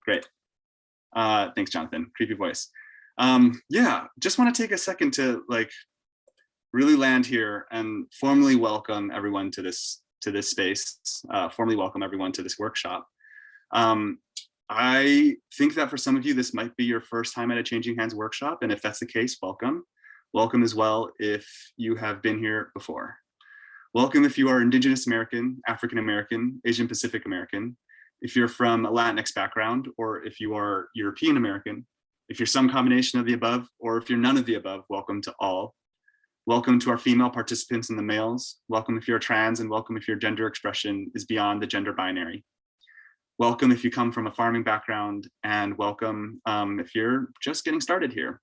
Great. Thanks, Jonathan. Creepy voice. Yeah, just want to take a second to really land here and formally welcome everyone to this space. Formally welcome everyone to this workshop. I think that for some of you, this might be your first time at a Changing Hands workshop, and if that's the case, welcome. Welcome as well if you have been here before. Welcome if you are Indigenous American, African American, Asian Pacific American, if you're from a Latinx background, or if you are European American, if you're some combination of the above, or if you're none of the above, welcome to all. Welcome to our female participants and the males. Welcome if you're trans, and welcome if your gender expression is beyond the gender binary. Welcome if you come from a farming background, and welcome if you're just getting started here.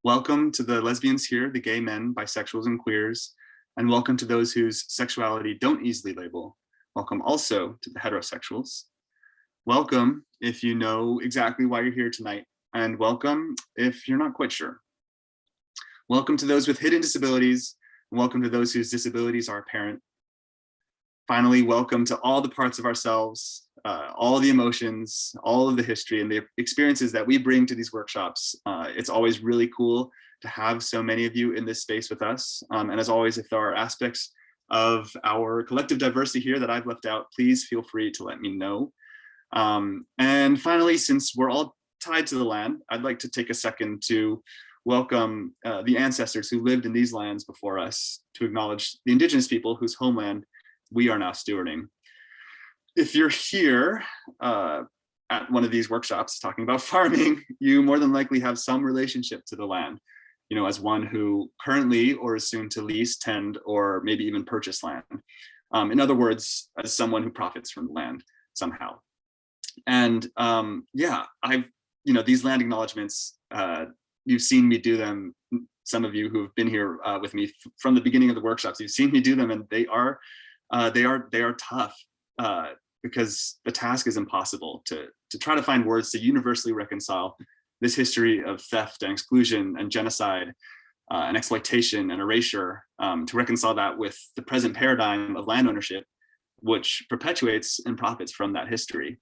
Welcome to the lesbians here, the gay men, bisexuals, and queers, and welcome to those whose sexuality don't easily label. Welcome also to the heterosexuals. Welcome if you know exactly why you're here tonight, and welcome if you're not quite sure. Welcome to those with hidden disabilities, and welcome to those whose disabilities are apparent. Finally, welcome to all the parts of ourselves, all the emotions, all of the history and the experiences that we bring to these workshops. It's always really cool to have so many of you in this space with us. And as always, if there are aspects of our collective diversity here that I've left out, please feel free to let me know. And finally, since we're all tied to the land, I'd like to take a second to welcome the ancestors who lived in these lands before us, to acknowledge the Indigenous people whose homeland we are now stewarding. If you're here at one of these workshops talking about farming, you more than likely have some relationship to the land, you know, as one who currently or is soon to lease, tend, or maybe even purchase land. In other words, as someone who profits from the land somehow. And yeah, these land acknowledgements, you've seen me do them. Some of you who've been here with me from the beginning of the workshops, you've seen me do them, and they are tough because the task is impossible to try to find words to universally reconcile this history of theft and exclusion and genocide and exploitation and erasure, to reconcile that with the present paradigm of land ownership, which perpetuates and profits from that history.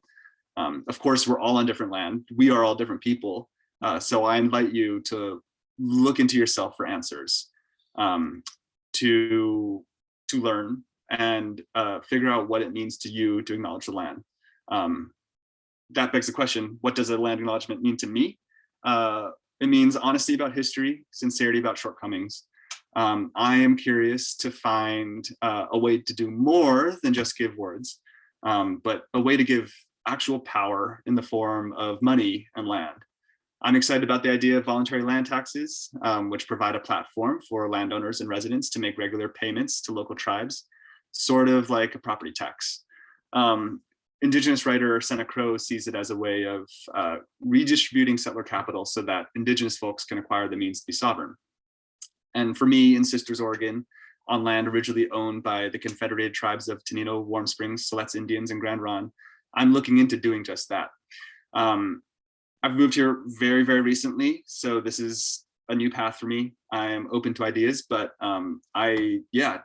Of course, we're all on different land. We are all different people. So I invite you to look into yourself for answers, to learn and figure out what it means to you to acknowledge the land. That begs the question, what does a land acknowledgement mean to me? It means honesty about history, sincerity about shortcomings. I am curious to find a way to do more than just give words, but a way to give actual power in the form of money and land. I'm excited about the idea of voluntary land taxes, which provide a platform for landowners and residents to make regular payments to local tribes, sort of like a property tax. Indigenous writer Senna Crow sees it as a way of redistributing settler capital so that Indigenous folks can acquire the means to be sovereign. And for me, in Sisters, Oregon, on land originally owned by the Confederated Tribes of Tenino, Warm Springs, Siletz Indians, and Grand Ronde, I'm looking into doing just that. I've moved here very, very recently, so this is a new path for me. I am open to ideas, but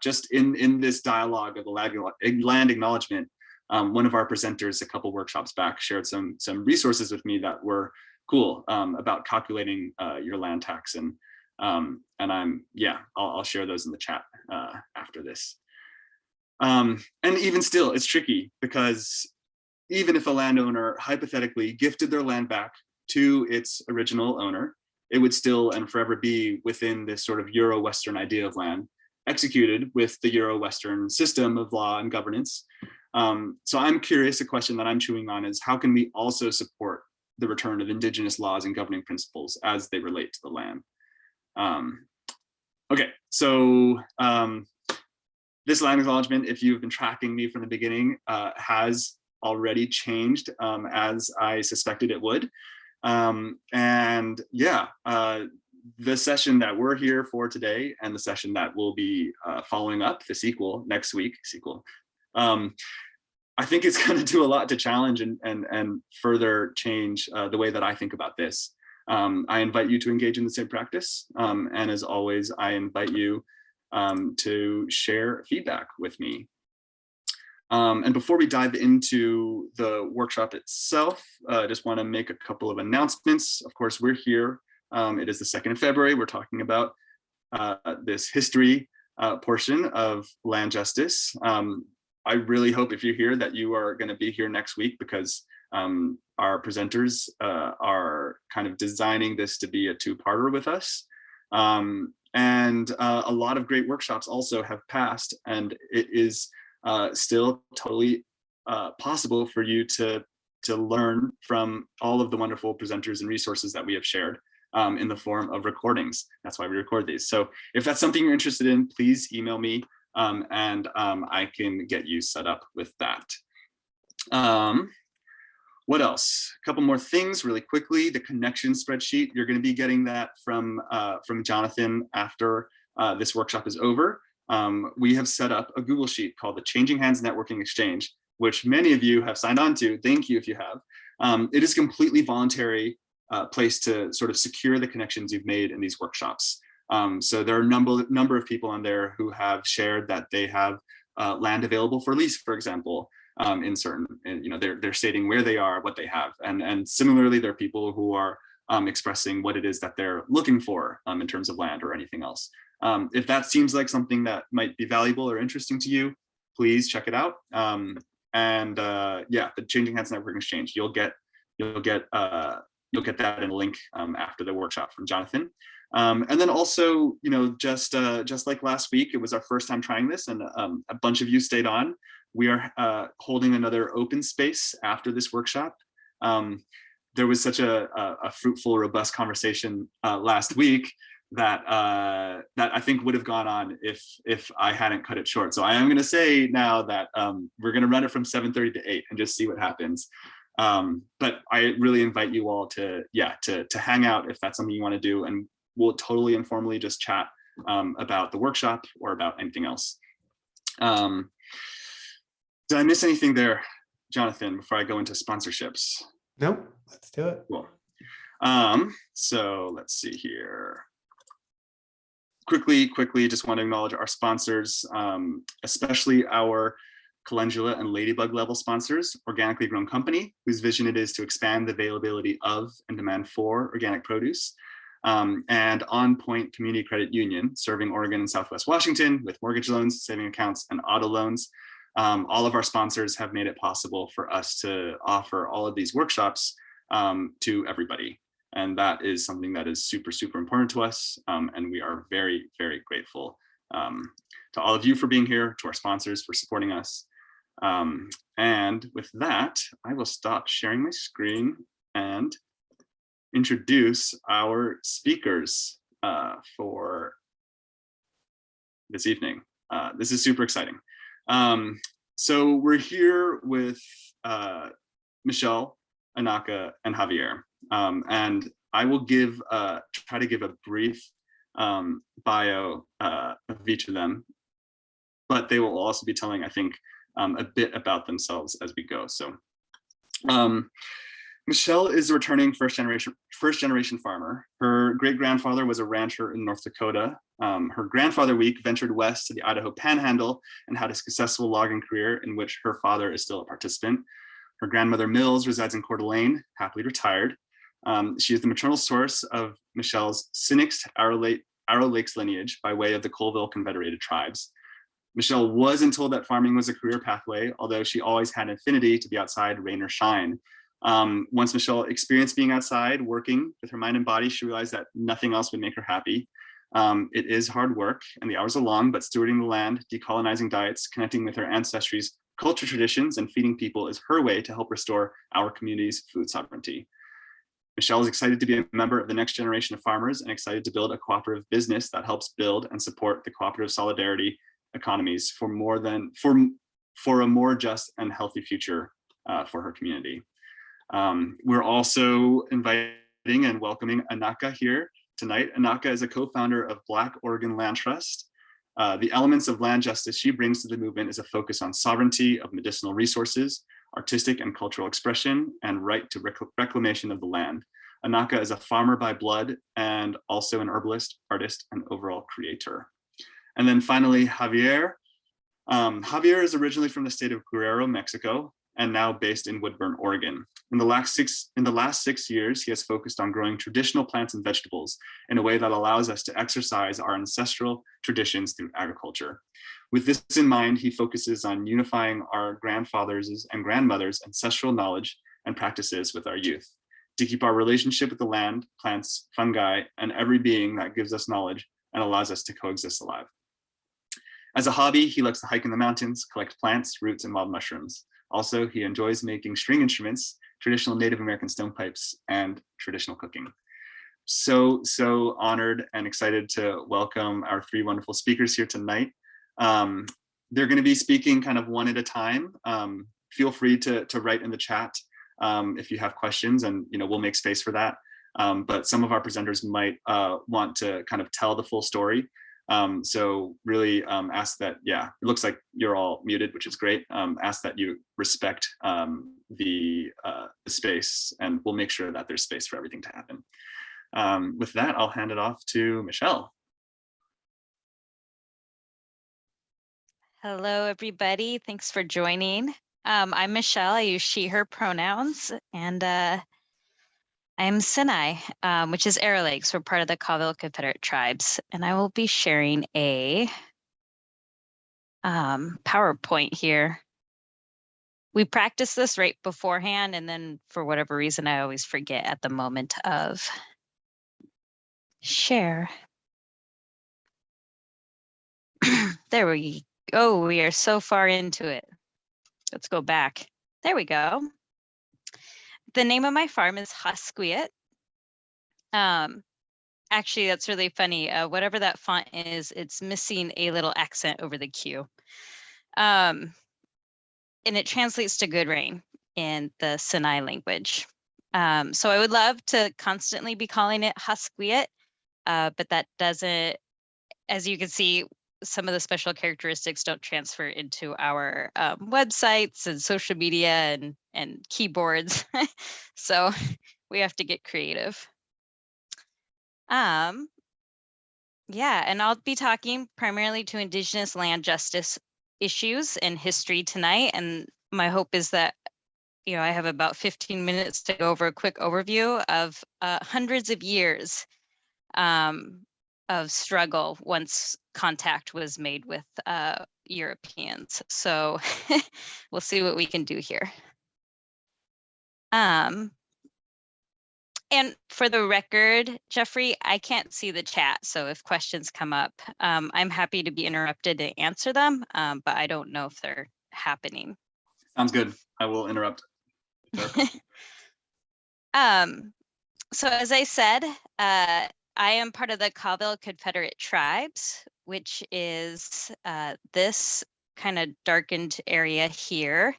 just in this dialogue of the land acknowledgement, one of our presenters a couple workshops back shared some resources with me that were cool about calculating your land tax, and I'll share those in the chat after this. And even still, it's tricky because even if a landowner hypothetically gifted their land back to its original owner, it would still and forever be within this sort of Euro-Western idea of land, executed with the Euro-Western system of law and governance. So I'm curious, a question that I'm chewing on is, how can we also support the return of Indigenous laws and governing principles as they relate to the land? Okay, so this land acknowledgement, if you've been tracking me from the beginning, has already changed as I suspected it would. The session that we're here for today and the session that will be following up, the sequel next week, I think it's going to do a lot to challenge and further change the way that I think about this. I invite you to engage in the same practice. And as always, I invite you to share feedback with me. And before we dive into the workshop itself, I just want to make a couple of announcements. Of course, we're here. It is the 2nd of February. We're talking about this history portion of land justice. I really hope if you're here that you are going to be here next week, because our presenters are kind of designing this to be a two-parter with us. And a lot of great workshops also have passed, and it is still totally possible for you to learn from all of the wonderful presenters and resources that we have shared in the form of recordings. That's why we record these. So if that's something you're interested in, please email me and I can get you set up with that. What else? A couple more things really quickly. The connection spreadsheet, you're going to be getting that from Jonathan after this workshop is over. We have set up a Google Sheet called the Changing Hands Networking Exchange, which many of you have signed on to. Thank you if you have. It is a completely voluntary place to sort of secure the connections you've made in these workshops. So there are a number of people on there who have shared that they have land available for lease, for example. In certain, they're stating where they are, what they have, and similarly, there are people who are expressing what it is that they're looking for in terms of land or anything else. If that seems like something that might be valuable or interesting to you, please check it out. Yeah, the Changing Hands Network Exchange, you'll get that in a link after the workshop from Jonathan. And then also, just like last week, it was our first time trying this, and a bunch of you stayed on. We are holding another open space after this workshop. There was such a fruitful, robust conversation last week that I think would have gone on if I hadn't cut it short. So I am going to say now that we're going to run it from 7:30 to 8 and just see what happens. But I really invite you all to hang out if that's something you want to do, and we'll totally informally just chat about the workshop or about anything else. Did I miss anything there, Jonathan, before I go into sponsorships? Nope, let's do it. Cool. So let's see here. Quickly, just want to acknowledge our sponsors, especially our calendula and ladybug level sponsors, Organically Grown Company, whose vision it is to expand the availability of and demand for organic produce, and On Point Community Credit Union, serving Oregon and Southwest Washington with mortgage loans, saving accounts, and auto loans. All of our sponsors have made it possible for us to offer all of these workshops to everybody. And that is something that is super, super important to us. And we are very, very grateful to all of you for being here, to our sponsors for supporting us. And with that, I will stop sharing my screen and introduce our speakers for this evening. This is super exciting. So we're here with Michelle, AnAkA, and Javier. And I will try to give a brief bio of each of them, but they will also be telling, I think, a bit about themselves as we go. So Michelle is a returning first generation farmer. Her great-grandfather was a rancher in North Dakota. Her grandfather Week ventured west to the Idaho Panhandle and had a successful logging career in which her father is still a participant. Her grandmother Mills resides in Coeur d'Alene, happily retired. She is the maternal source of Michelle's Sinix Arrow Lakes lineage by way of the Colville Confederated Tribes. Michelle wasn't told that farming was a career pathway, although she always had an affinity to be outside, rain or shine. Once Michelle experienced being outside, working with her mind and body, she realized that nothing else would make her happy. It is hard work and the hours are long, but stewarding the land, decolonizing diets, connecting with her ancestry's culture traditions, and feeding people is her way to help restore our community's food sovereignty. Michelle is excited to be a member of the next generation of farmers and excited to build a cooperative business that helps build and support the cooperative solidarity economies for a more just and healthy future for her community. We're also inviting and welcoming AnAkA here tonight. AnAkA is a co-founder of Black Oregon Land Trust. The elements of land justice she brings to the movement is a focus on sovereignty of medicinal resources, artistic and cultural expression, and right to reclamation of the land. AnAkA is a farmer by blood and also an herbalist, artist, and overall creator. And then finally, Javier. Javier is originally from the state of Guerrero, Mexico, and now based in Woodburn, Oregon. In the last 6 years, he has focused on growing traditional plants and vegetables in a way that allows us to exercise our ancestral traditions through agriculture. With this in mind, he focuses on unifying our grandfathers' and grandmothers' ancestral knowledge and practices with our youth, to keep our relationship with the land, plants, fungi, and every being that gives us knowledge and allows us to coexist alive. As a hobby, he likes to hike in the mountains, collect plants, roots, and wild mushrooms. Also, he enjoys making string instruments, traditional Native American stonepipes, and traditional cooking. So honored and excited to welcome our three wonderful speakers here tonight. They're going to be speaking kind of one at a time. Feel free to write in the chat if you have questions, and we'll make space for that. But some of our presenters might want to kind of tell the full story. So really ask that, it looks like you're all muted, which is great. Ask that you respect the space, and we'll make sure that there's space for everything to happen. With that, I'll hand it off to Michelle. Hello, everybody. Thanks for joining. I'm Michelle. I use she, her pronouns, and I'm Sinai, which is Arrow Lakes. We're part of the Colville Confederate Tribes, and I will be sharing a PowerPoint here. We practice this right beforehand, and then for whatever reason, I always forget at the moment of share. There we go. We are so far into it. Let's go back. There we go. The name of my farm is Husquiet. Actually, that's really funny. Whatever that font is, it's missing a little accent over the Q. And it translates to good rain in the Sinai language. So I would love to constantly be calling it Husquiet, but that doesn't, as you can see, some of the special characteristics don't transfer into our websites and social media and keyboards. So we have to get creative. Yeah, and I'll be talking primarily to Indigenous land justice issues and history tonight. And my hope is that, I have about 15 minutes to go over a quick overview of hundreds of years of struggle once contact was made with Europeans. So we'll see what we can do here. And for the record, Jeffrey, I can't see the chat. So if questions come up, I'm happy to be interrupted to answer them, but I don't know if they're happening. Sounds good. I will interrupt. So as I said, I am part of the Colville Confederate Tribes, which is this kind of darkened area here.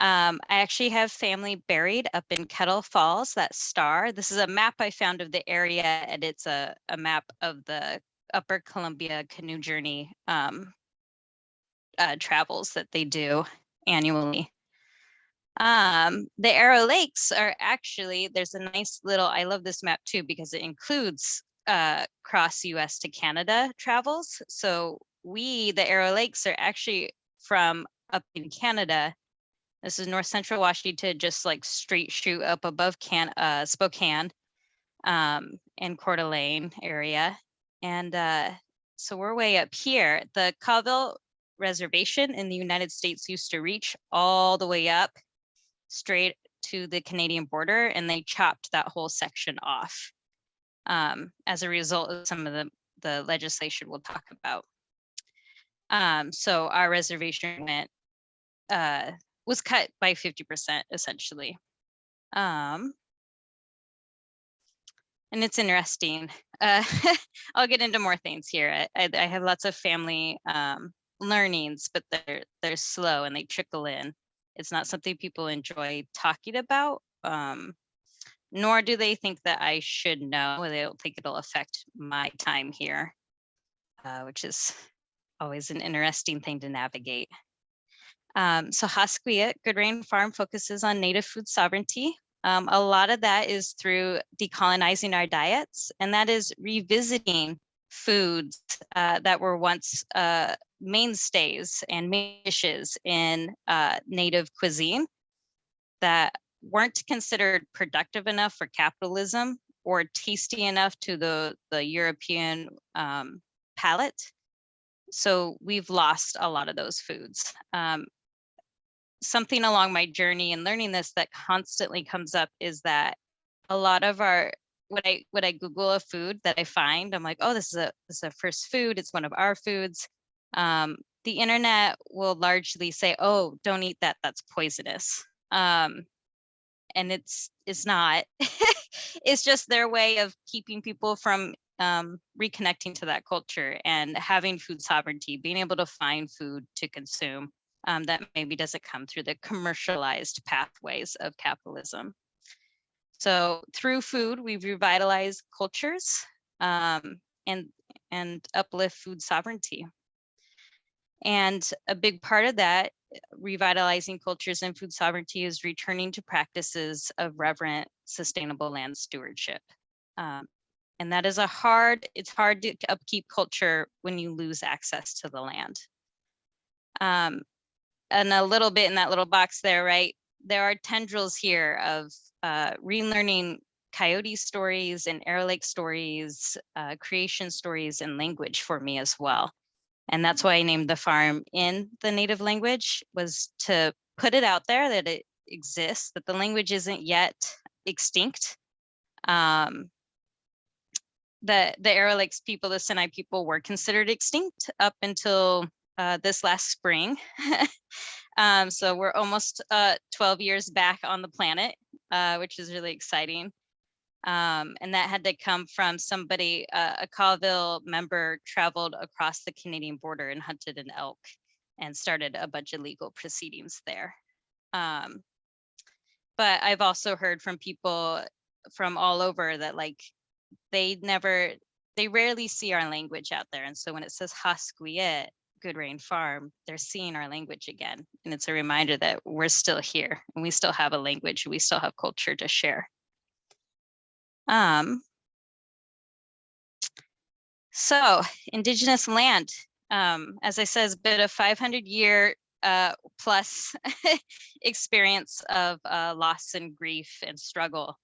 I actually have family buried up in Kettle Falls, that star. This is a map I found of the area, and it's a map of the Upper Columbia canoe journey travels that they do annually. The Arrow Lakes are actually, there's a nice little, I love this map too, because it includes cross US to Canada travels. So the Arrow Lakes are actually from up in Canada. This is north central Washington, just like straight shoot up above Spokane and Coeur d'Alene area. And so we're way up here. The Colville Reservation in the United States used to reach all the way up straight to the Canadian border, and they chopped that whole section off as a result of some of the legislation we'll talk about. So our reservation was cut by 50% essentially. And it's interesting. I'll get into more things here. I have lots of family learnings, but they're slow and they trickle in. It's not something people enjoy talking about, nor do they think that I should know. They don't think it'll affect my time here, which is always an interesting thing to navigate. So Husquiet Good Rain Farm focuses on native food sovereignty. A lot of that is through decolonizing our diets, and that is revisiting foods that were once mainstays and main dishes in native cuisine that weren't considered productive enough for capitalism or tasty enough to the European palate. So we've lost a lot of those foods. Something along my journey in learning this that constantly comes up is that a lot of our, when I Google a food that I find, I'm like, oh, this is a first food. It's one of our foods. The internet will largely say, oh, don't eat that. That's poisonous. And it's not. It's just their way of keeping people from reconnecting to that culture and having food sovereignty, being able to find food to consume that maybe doesn't come through the commercialized pathways of capitalism. So through food, we revitalize cultures and uplift food sovereignty. And a big part of that, revitalizing cultures and food sovereignty, is returning to practices of reverent, sustainable land stewardship. And that is it's hard to upkeep culture when you lose access to the land. And a little bit in that little box there, right? There are tendrils here of relearning coyote stories and Arrow Lake stories, creation stories, and language for me as well. And that's why I named the farm in the native language, was to put it out there that it exists, that the language isn't yet extinct. The Arrow Lakes people, the Sinai people, were considered extinct up until this last spring. So we're almost 12 years back on the planet, which is really exciting. And that had to come from somebody, a Colville member traveled across the Canadian border and hunted an elk and started a bunch of legal proceedings there. But I've also heard from people from all over that, like, they rarely see our language out there. And so when it says Hasquiet, Good Rain Farm, they're seeing our language again. And it's a reminder that we're still here and we still have a language, we still have culture to share. So Indigenous land, as I said, is a bit of 500-year plus experience of loss and grief and struggle.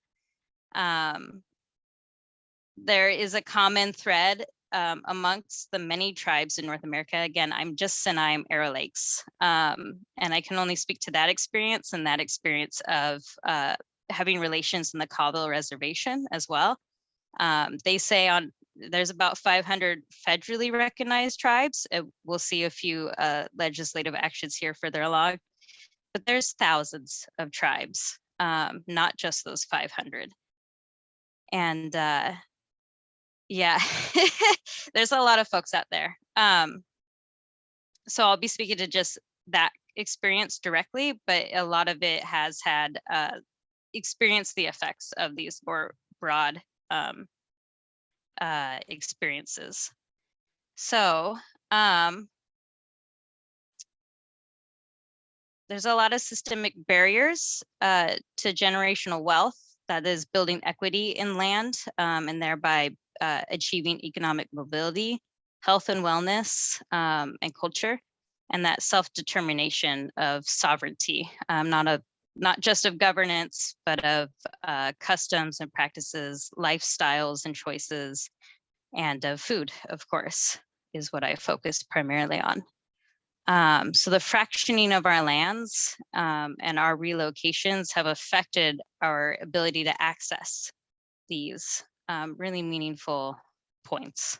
There is a common thread amongst the many tribes in North America. Again, I'm just Sinai, I'm Arrow Lakes, and I can only speak to that experience and that experience of having relations in the Colville Reservation as well. They say there's about 500 federally recognized tribes. We'll see a few legislative actions here further along, but there's thousands of tribes, not just those 500. And yeah, there's a lot of folks out there. So I'll be speaking to just that experience directly, but a lot of it has had experienced the effects of these more broad experiences. So there's a lot of systemic barriers to generational wealth, that is building equity in land and thereby achieving economic mobility, health and wellness, and culture, and that self-determination of sovereignty, not just of governance, but of customs and practices, lifestyles and choices, and of food, of course, is what I focus primarily on. So the fractioning of our lands and our relocations have affected our ability to access these really meaningful points.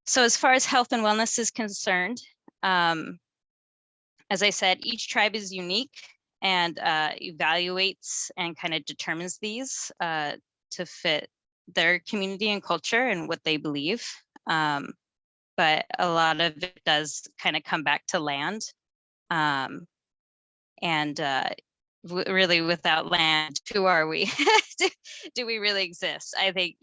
So as far as health and wellness is concerned, as I said, each tribe is unique and evaluates and kind of determines these to fit their community and culture and what they believe. But a lot of it does kind of come back to land. Really, without land, who are we? Do we really exist? I think,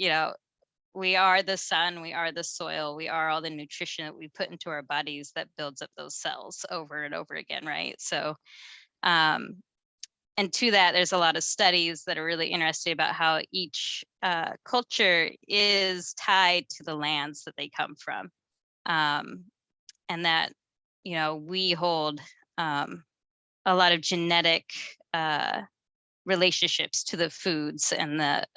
we are the sun, we are the soil, we are all the nutrition that we put into our bodies that builds up those cells over and over again, right? So, and and to that, there's a lot of studies that are really interested about how each culture is tied to the lands that they come from. And that, you know, we hold a lot of genetic relationships to the foods and the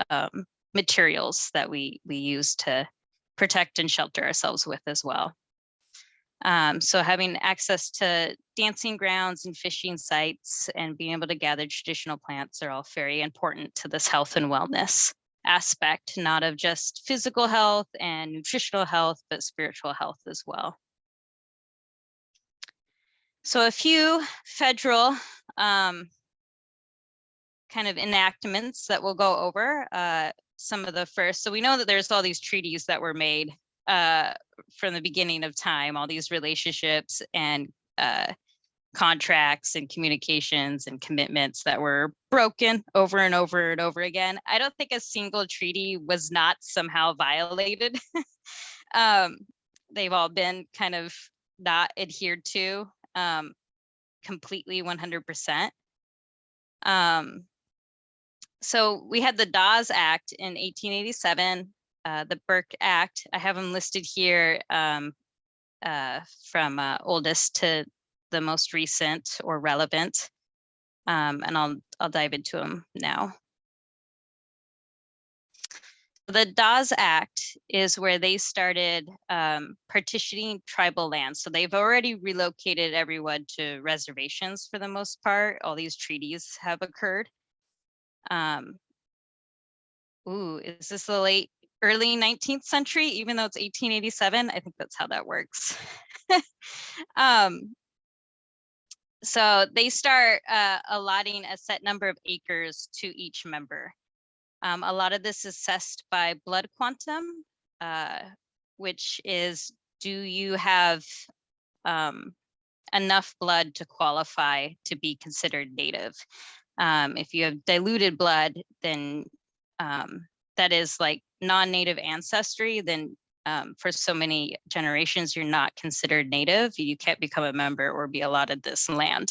materials that we use to protect and shelter ourselves with as well. So having access to dancing grounds and fishing sites and being able to gather traditional plants are all very important to this health and wellness aspect, not of just physical health and nutritional health, but spiritual health as well. So a few federal kind of enactments that we'll go over. Some of the first, so we know that there's all these treaties that were made from the beginning of time, all these relationships and contracts and communications and commitments that were broken over and over and over again. I don't think a single treaty was not somehow violated. They've all been kind of not adhered to completely 100%. So we had the Dawes Act in 1887, the Burke Act. I have them listed here from oldest to the most recent or relevant, and I'll dive into them now. The Dawes Act is where they started partitioning tribal lands. So they've already relocated everyone to reservations for the most part. All these treaties have occurred. Is this the early 19th century, even though it's 1887? I think that's how that works. So they start allotting a set number of acres to each member. A lot of this is assessed by blood quantum, which is, do you have enough blood to qualify to be considered native? If you have diluted blood, then that is like non-native ancestry, then for so many generations, you're not considered native. You can't become a member or be allotted this land.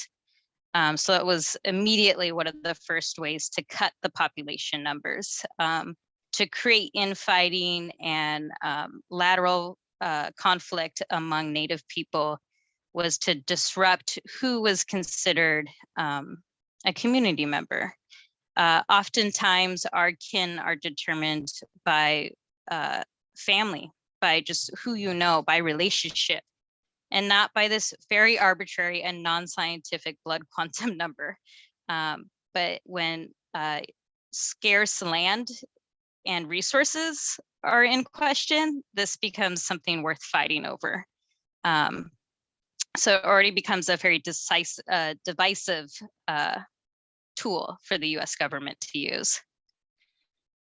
So it was immediately one of the first ways to cut the population numbers, to create infighting and lateral conflict among Native people, was to disrupt who was considered a community member. Oftentimes our kin are determined by family, by just who you know, by relationship, and not by this very arbitrary and non-scientific blood quantum number. But when scarce land and resources are in question, this becomes something worth fighting over. So it already becomes a very divisive tool for the US government to use.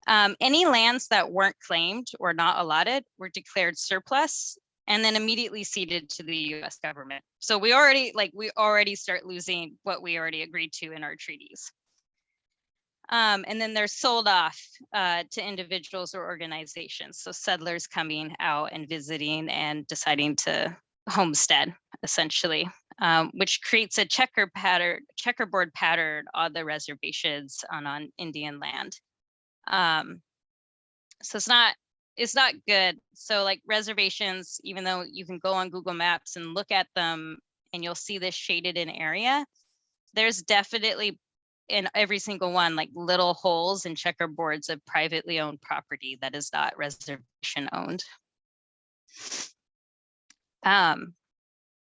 Any lands that weren't claimed or not allotted were declared surplus and then immediately ceded to the US government. So we already start losing what we already agreed to in our treaties. And then they're sold off to individuals or organizations. So settlers coming out and visiting and deciding to homestead, essentially, which creates a checkerboard pattern on the reservations on Indian land. So it's not good. So like reservations, even though you can go on Google Maps and look at them and you'll see this shaded in area, there's definitely in every single one like little holes and checkerboards of privately owned property that is not reservation owned.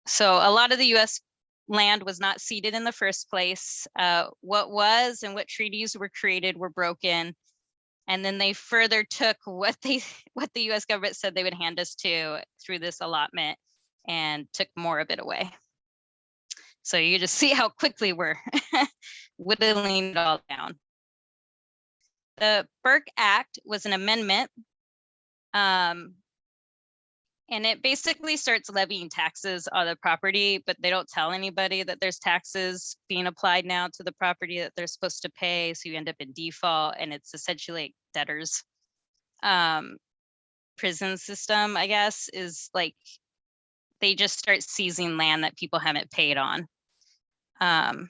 So a lot of the US land was not ceded in the first place. What was and what treaties were created were broken. And then they further took what the US government said they would hand us to through this allotment and took more of it away. So you just see how quickly we're whittling it all down. The Burke Act was an amendment, and it basically starts levying taxes on the property, but they don't tell anybody that there's taxes being applied now to the property that they're supposed to pay. So you end up in default, and it's essentially like debtors. Prison system, I guess, is like they just start seizing land that people haven't paid on, and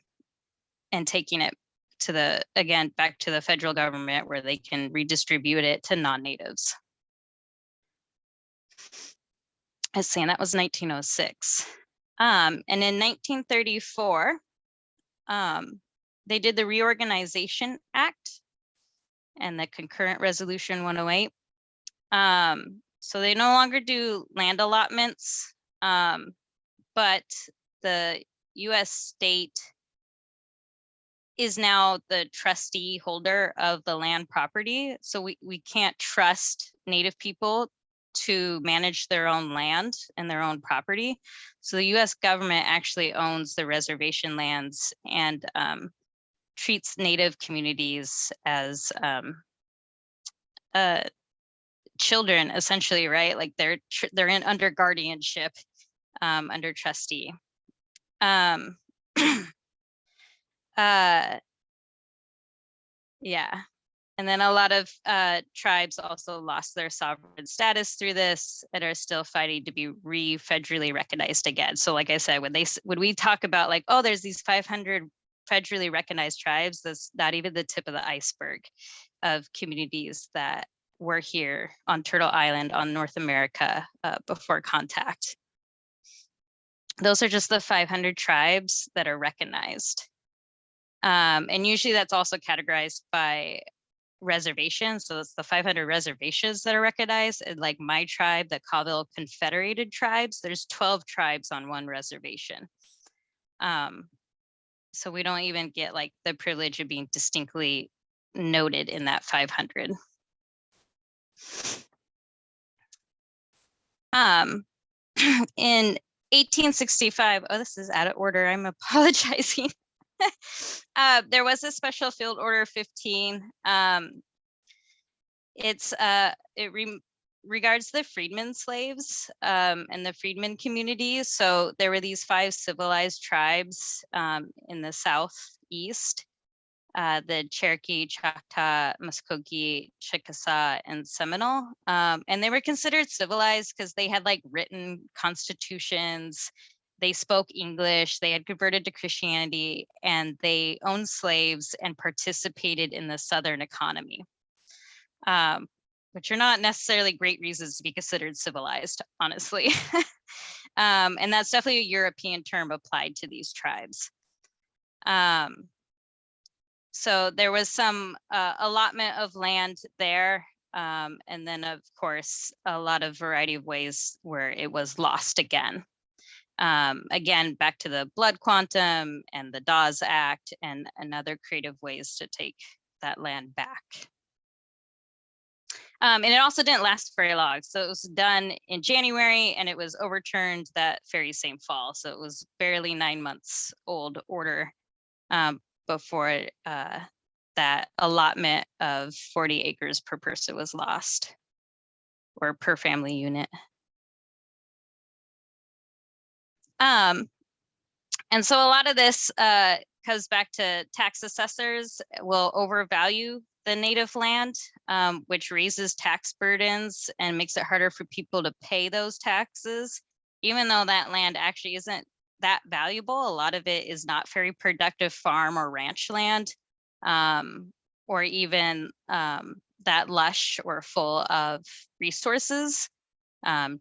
taking it to the federal government where they can redistribute it to non-natives. Let's see, and that was 1906. And in 1934, they did the Reorganization Act and the concurrent resolution 108. So they no longer do land allotments, but the US state is now the trustee holder of the land property. So we can't trust Native people to manage their own land and their own property. So the US government actually owns the reservation lands and treats Native communities as children, essentially, right? Like they're in under guardianship, under trustee. Yeah. And then a lot of tribes also lost their sovereign status through this and are still fighting to be federally recognized again. So like I said, when we talk about like, oh, there's these 500 federally recognized tribes, that's not even the tip of the iceberg of communities that were here on Turtle Island on North America before contact. Those are just the 500 tribes that are recognized. And usually that's also categorized by reservations. So it's the 500 reservations that are recognized. And like my tribe, the Colville Confederated Tribes, there's 12 tribes on one reservation. So we don't even get like the privilege of being distinctly noted in that 500. In 1865, oh, this is out of order, I'm apologizing. There was a special field order 15. It regards the freedmen slaves and the freedmen community. So there were these 5 civilized tribes in the southeast, the Cherokee, Choctaw, Muskogee, Chickasaw, and Seminole. And they were considered civilized because they had like written constitutions. They spoke English, they had converted to Christianity, and they owned slaves and participated in the Southern economy, which are not necessarily great reasons to be considered civilized, honestly. And that's definitely a European term applied to these tribes. So there was some allotment of land there, and then of course, a lot of variety of ways where it was lost again. Again, back to the blood quantum and the Dawes Act and other creative ways to take that land back. And it also didn't last very long. So it was done in January and it was overturned that very same fall. So it was barely 9 months old order before that allotment of 40 acres per person was lost, or per family unit. And so a lot of this goes back to tax assessors will overvalue the native land, which raises tax burdens and makes it harder for people to pay those taxes, even though that land actually isn't that valuable. A lot of it is not very productive farm or ranch land, or even that lush or full of resources,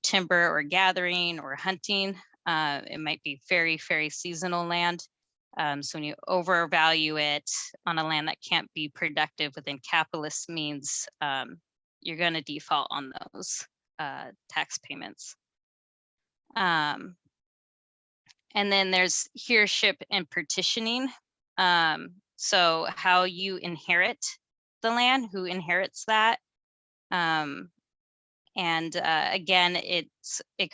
timber or gathering or hunting. It might be very, very seasonal land. So when you overvalue it on a land that can't be productive within capitalist means, you're going to default on those tax payments. And then there's heirship and partitioning. So how you inherit the land, who inherits that. And again, it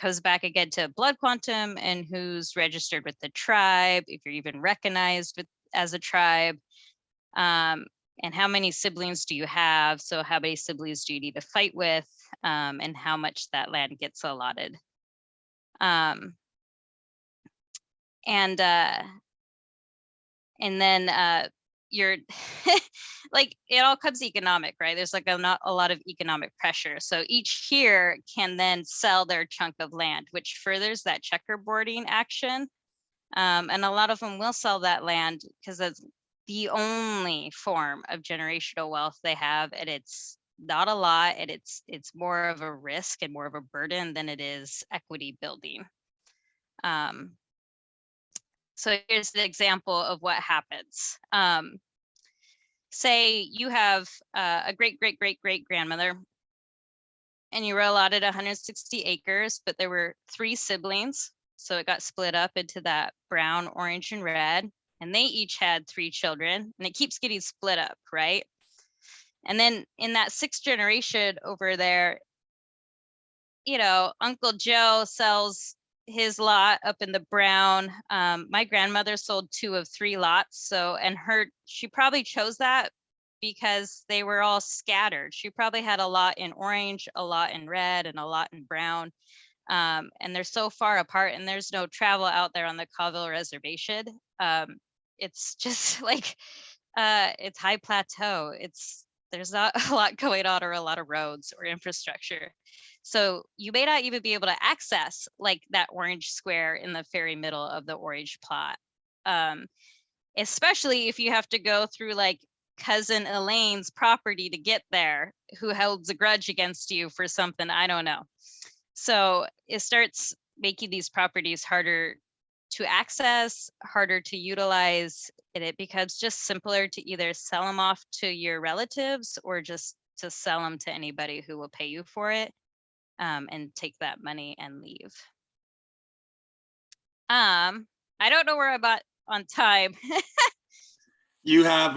goes back again to blood quantum and who's registered with the tribe, if you're even recognized as a tribe, and how many siblings do you have? So how many siblings do you need to fight with, and how much that land gets allotted. And then you're like, it all comes economic, right? There's like not a lot of economic pressure. So each here can then sell their chunk of land, which furthers that checkerboarding action. And a lot of them will sell that land because the only form of generational wealth they have, and it's not a lot, and it's more of a risk and more of a burden than it is equity building. So here's the example of what happens. Say you have a great grandmother, and you were allotted 160 acres, but there were 3 siblings, so it got split up into that brown, orange, and red, and they each had 3 children, and it keeps getting split up, right? And then in that 6th generation over there, you know, Uncle Joe sells his lot up in the brown. My grandmother sold 2 of 3 lots. So, and she probably chose that because they were all scattered. She probably had a lot in orange, a lot in red, and a lot in brown. And they're so far apart, and there's no travel out there on the Colville Reservation. It's just like, it's high plateau. There's not a lot going on, or a lot of roads or infrastructure. So you may not even be able to access like that orange square in the very middle of the orange plot. Especially if you have to go through like cousin Elaine's property to get there, who holds a grudge against you for something, I don't know. So it starts making these properties harder to access, harder to utilize, and it becomes just simpler to either sell them off to your relatives or just to sell them to anybody who will pay you for it, and take that money and leave. I don't know where I'm at on time. You have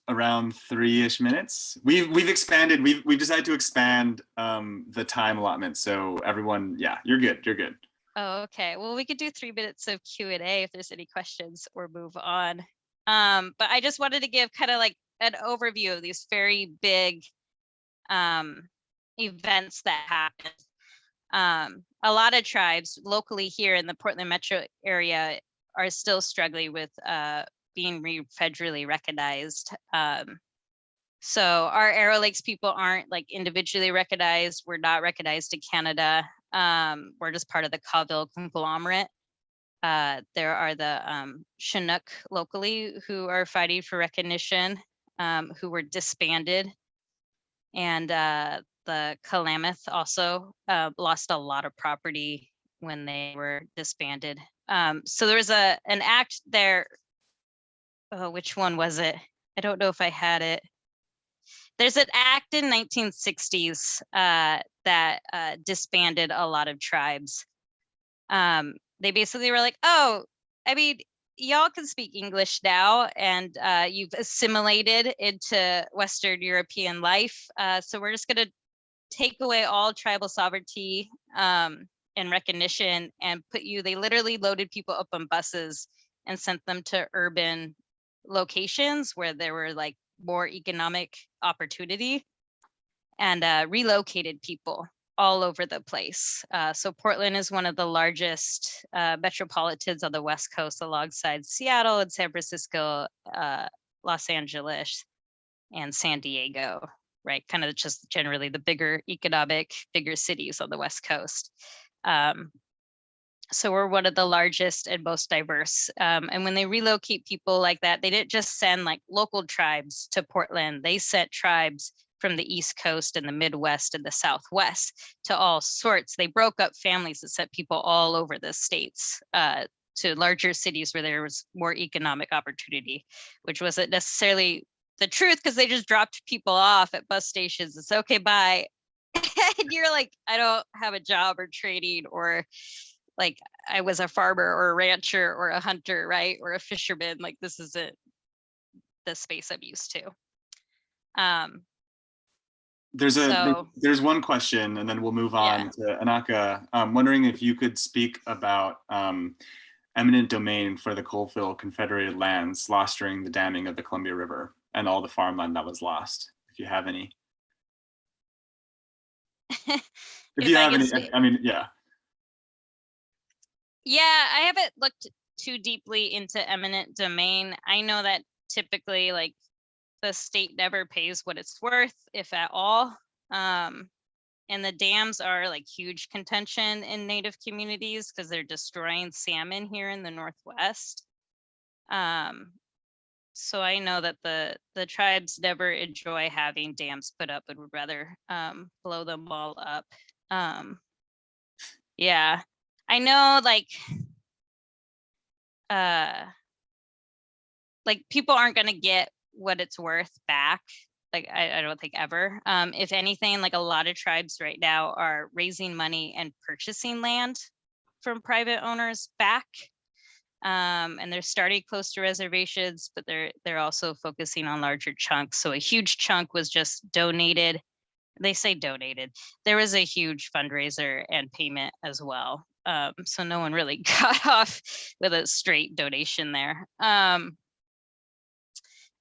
around 3-ish minutes. We've expanded. We've decided to expand the time allotment. So everyone, yeah, you're good. You're good. Oh, okay. Well, we could do 3 minutes of Q&A if there's any questions, or move on. But I just wanted to give kind of like an overview of these very big events that happened. A lot of tribes locally here in the Portland metro area are still struggling with being federally recognized. So our Arrow Lakes people aren't like individually recognized. We're not recognized in Canada. We're just part of the Colville conglomerate. There are the Chinook locally who are fighting for recognition, who were disbanded. And the Klamath also lost a lot of property when they were disbanded. So there was an act there. Oh, which one was it? I don't know if I had it. There's an act in 1960s that disbanded a lot of tribes. They basically were like, oh, I mean, y'all can speak English now, and you've assimilated into Western European life. So we're just going to take away all tribal sovereignty and recognition and put you, they literally loaded people up on buses and sent them to urban locations where there were like more economic opportunity, and relocated people all over the place. So Portland is one of the largest metropolitans on the West Coast, alongside Seattle and San Francisco, Los Angeles, and San Diego, right? Kind of just generally the bigger cities on the West Coast. So we're one of the largest and most diverse. And when they relocate people like that, they didn't just send like local tribes to Portland. They sent tribes from the East Coast and the Midwest and the Southwest to all sorts. They broke up families and sent people all over the states to larger cities where there was more economic opportunity, which wasn't necessarily the truth, because they just dropped people off at bus stations. It's okay, bye. And you're like, I don't have a job or training, or like I was a farmer or a rancher or a hunter, right? Or a fisherman. Like this isn't the space I'm used to. There's one question, and then we'll move on to AnAkA. I'm wondering if you could speak about eminent domain for the Coalfield Confederated lands lost during the damming of the Columbia River, and all the farmland that was lost, if you have any. If you have any, I mean, yeah. Yeah, I haven't looked too deeply into eminent domain. I know that typically like the state never pays what it's worth, if at all. And the dams are like huge contention in Native communities because they're destroying salmon here in the Northwest. So I know that the tribes never enjoy having dams put up and would rather blow them all up. Yeah, I know uh people aren't going to get what it's worth back. I don't think ever. If anything, like a lot of tribes right now are raising money and purchasing land from private owners back. And they're starting close to reservations, but they're also focusing on larger chunks. So a huge chunk was just donated. They say donated. There was a huge fundraiser and payment as well. So no one really got off with a straight donation there.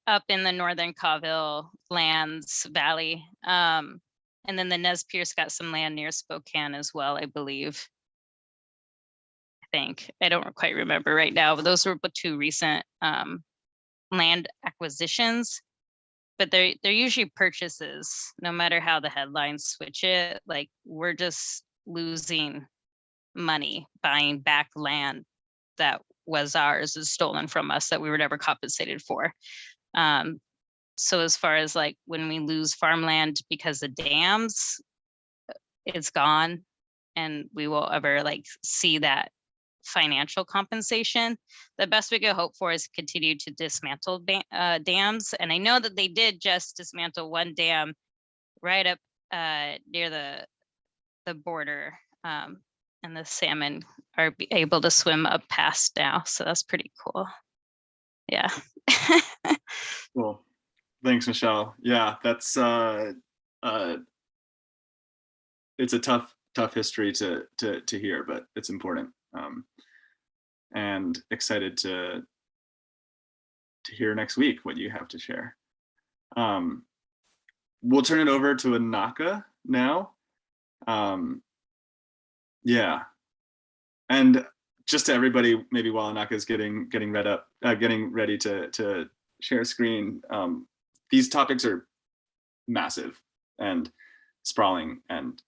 Up in the northern Colville lands valley. And then the Nez Perce got some land near Spokane as well, I believe. I don't quite remember right now, but those were two recent land acquisitions. But they're usually purchases, no matter how the headlines switch it. Like, we're just losing money buying back land that was ours, is stolen from us, that we were never compensated for. So as far as like when we lose farmland because of dams, it's gone, and we will ever like see that financial compensation. The best we could hope for is continue to dismantle dams. And I know that they did just dismantle one dam right up near the border, and the salmon are able to swim up past now. So that's pretty cool. Yeah. Cool. Thanks, Michelle. Yeah, that's it's a tough history to hear, but it's important. And excited to hear next week what you have to share. We'll turn it over to AnAkA now. Yeah, and just to everybody, maybe while AnAkA is getting ready to share a screen, these topics are massive and sprawling, and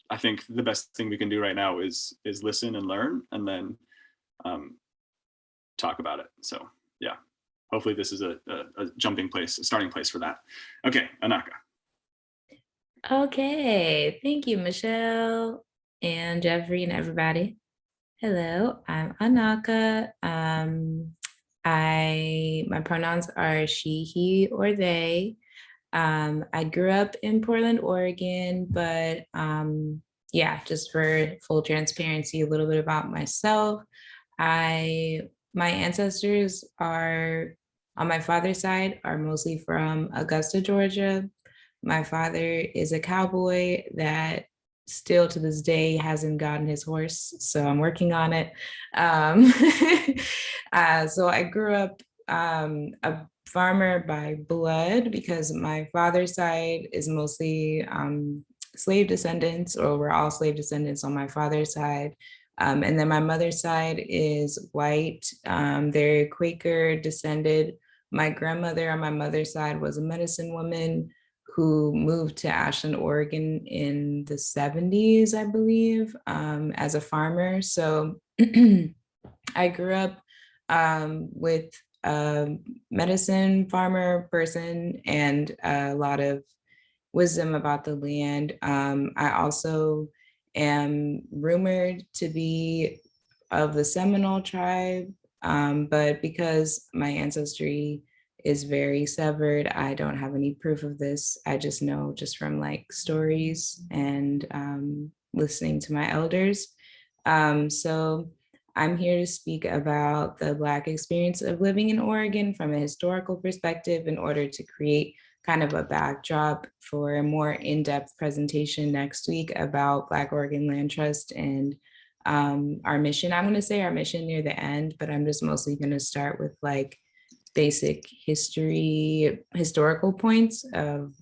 I think the best thing we can do right now is listen and learn, and then talk about it. So yeah, hopefully this is a starting place for that. Okay, AnAkA. Okay, thank you, Michelle and Jeffrey and everybody. Hello, I'm AnAkA. My pronouns are she, he, or they. I grew up in Portland, Oregon, but yeah, just for full transparency, a little bit about myself. My ancestors are, on my father's side, are mostly from Augusta, Georgia. My father is a cowboy that still to this day hasn't gotten his horse, so I'm working on it. So I grew up a farmer by blood because my father's side is mostly slave descendants, or we're all slave descendants on my father's side. And then my mother's side is white. They're Quaker descended. My grandmother on my mother's side was a medicine woman who moved to Ashland, Oregon in the 70s, I believe, as a farmer. So I grew up with a medicine farmer person and a lot of wisdom about the land. I also am rumored to be of the Seminole tribe, but because my ancestry is very severed, I don't have any proof of this. I just know just from like stories and listening to my elders. So I'm here to speak about the Black experience of living in Oregon from a historical perspective in order to create kind of a backdrop for a more in-depth presentation next week about Black Oregon Land Trust and our mission. I'm gonna say our mission near the end, but I'm just mostly gonna start with like basic historical points of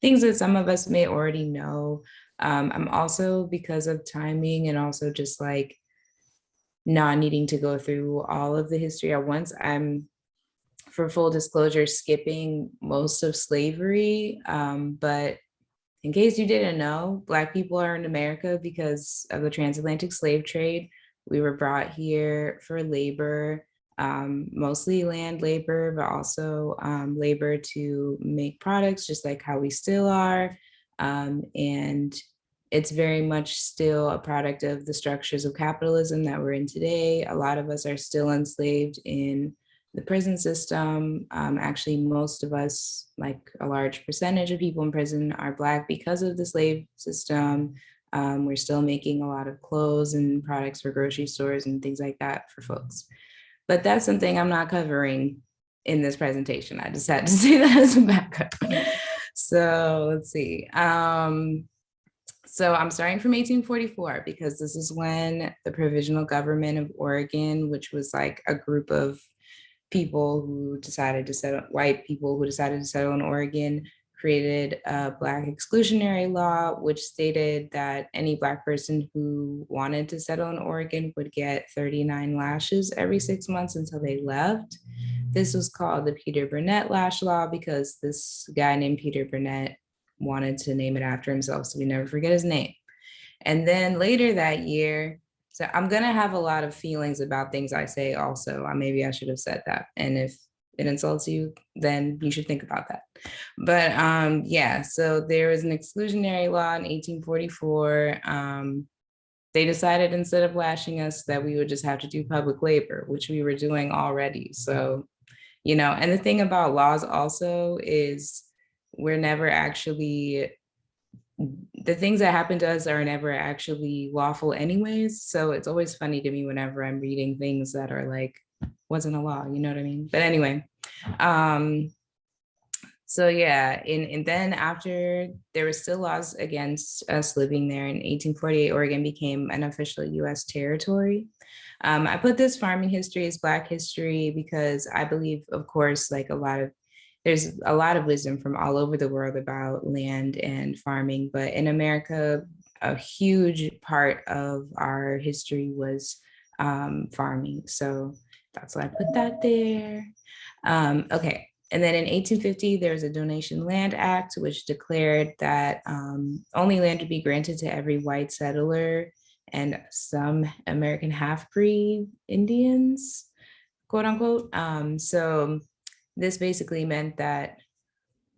things that some of us may already know. I'm also, because of timing and also just like not needing to go through all of the history at once, I'm, for full disclosure, skipping most of slavery. But in case you didn't know, Black people are in America because of the transatlantic slave trade. We were brought here for labor. mostly land labor, but also labor to make products, just like how we still are. And it's very much still a product of the structures of capitalism that we're in today. A lot of us are still enslaved in the prison system. Actually, most of us, like a large percentage of people in prison, are Black because of the slave system. We're still making a lot of clothes and products for grocery stores and things like that for folks. But that's something I'm not covering in this presentation. I just had to say that as a backup. So let's see. So I'm starting from 1844 because this is when the Provisional Government of Oregon, which was like a group of people who decided to settle, white people who decided to settle in Oregon, created a Black Exclusionary Law, which stated that any Black person who wanted to settle in Oregon would get 39 lashes every 6 months until they left. This was called the Peter Burnett Lash Law because this guy named Peter Burnett wanted to name it after himself, so we never forget his name. And then later that year, so I'm gonna have a lot of feelings about things I say also. Maybe I should have said that. And if it insults you, then you should think about that. But yeah, so there was an exclusionary law in 1844. They decided instead of lashing us that we would just have to do public labor, which we were doing already. So, you know, and the thing about laws also is we're never actually, the things that happen to us are never actually lawful anyways. So it's always funny to me whenever I'm reading things that are like, wasn't a law, you know what I mean? But anyway, so yeah, and then after there were still laws against us living there, in 1848, Oregon became an official US territory. I put this farming history as Black history because I believe, of course, like there's a lot of wisdom from all over the world about land and farming, but in America, a huge part of our history was farming. So that's why I put that there. Okay. And then in 1850, there was a Donation Land Act, which declared that only land would be granted to every white settler and some American half-breed Indians, quote unquote. So this basically meant that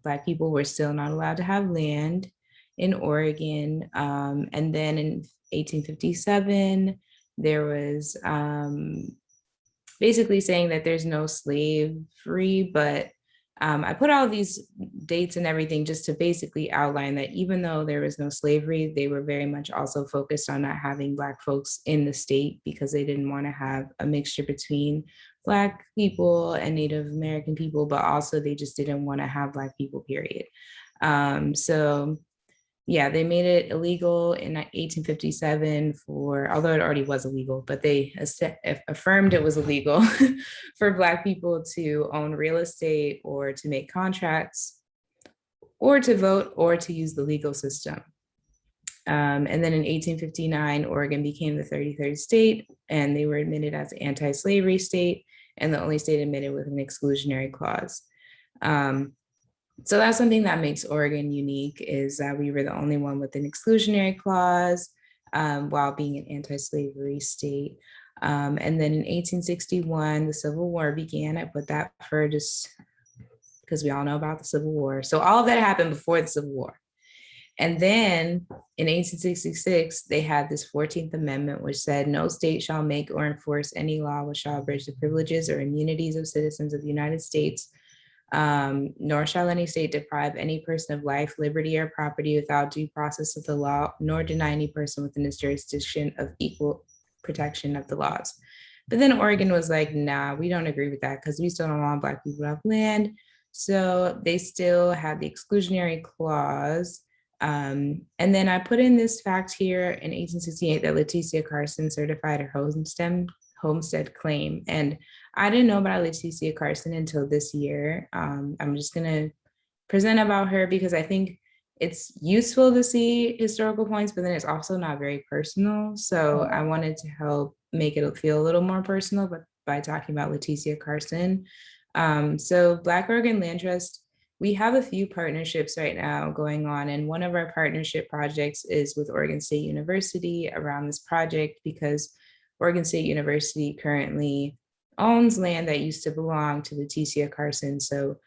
Black people were still not allowed to have land in Oregon. And then in 1857, there was basically saying that there's no slavery, but I put all these dates and everything just to basically outline that even though there was no slavery, they were very much also focused on not having Black folks in the state because they didn't want to have a mixture between Black people and Native American people, but also they just didn't want to have Black people, period. So yeah, they made it illegal in 1857 although it already was illegal, but they affirmed it was illegal for Black people to own real estate or to make contracts or to vote or to use the legal system. And then in 1859, Oregon became the 33rd state and they were admitted as an anti-slavery state and the only state admitted with an exclusionary clause. So that's something that makes Oregon unique, is that we were the only one with an exclusionary clause while being an anti-slavery state. And then in 1861, the Civil War began. I put that for just because we all know about the Civil War. So all of that happened before the Civil War. And then in 1866, they had this 14th Amendment, which said, no state shall make or enforce any law which shall abridge the privileges or immunities of citizens of the United States, nor shall any state deprive any person of life, liberty, or property without due process of the law, nor deny any person within its jurisdiction of equal protection of the laws. But then Oregon was like, nah, we don't agree with that because we still don't want Black people to have land. So they still had the exclusionary clause. And then I put in this fact here in 1868 that Letitia Carson certified her homestead claim. And I didn't know about Letitia Carson until this year. I'm just gonna present about her because I think it's useful to see historical points, but then it's also not very personal. So I wanted to help make it feel a little more personal, but by talking about Letitia Carson. So Black Oregon Land Trust, we have a few partnerships right now going on, and one of our partnership projects is with Oregon State University around this project because Oregon State University currently owns land that used to belong to Letitia Carson. So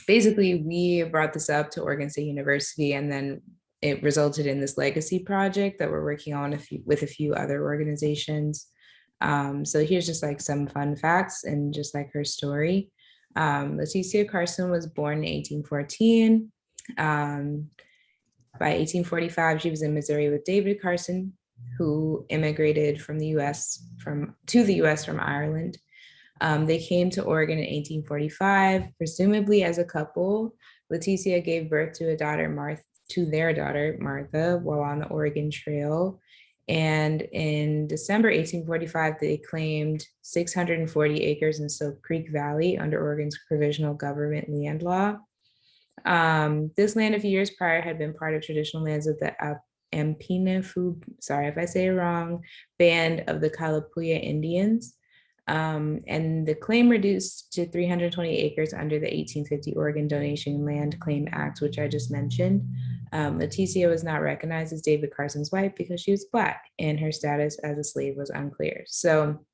basically we brought this up to Oregon State University, and then it resulted in this legacy project that we're working on with a few other organizations. So here's just like some fun facts and just like her story. Letitia Carson was born in 1814. By 1845, she was in Missouri with David Carson, who immigrated from the U.S. to the U.S. from Ireland. They came to Oregon in 1845, presumably as a couple. Letitia gave birth to their daughter Martha while on the Oregon Trail. And in December 1845, they claimed 640 acres in Soap Creek Valley under Oregon's provisional government land law. This land a few years prior had been part of traditional lands of the Ampinafu, sorry if I say it wrong, band of the Kalapuya Indians. And the claim reduced to 320 acres under the 1850 Oregon Donation Land Claim Act, which I just mentioned. Letitia was not recognized as David Carson's wife because she was Black and her status as a slave was unclear. So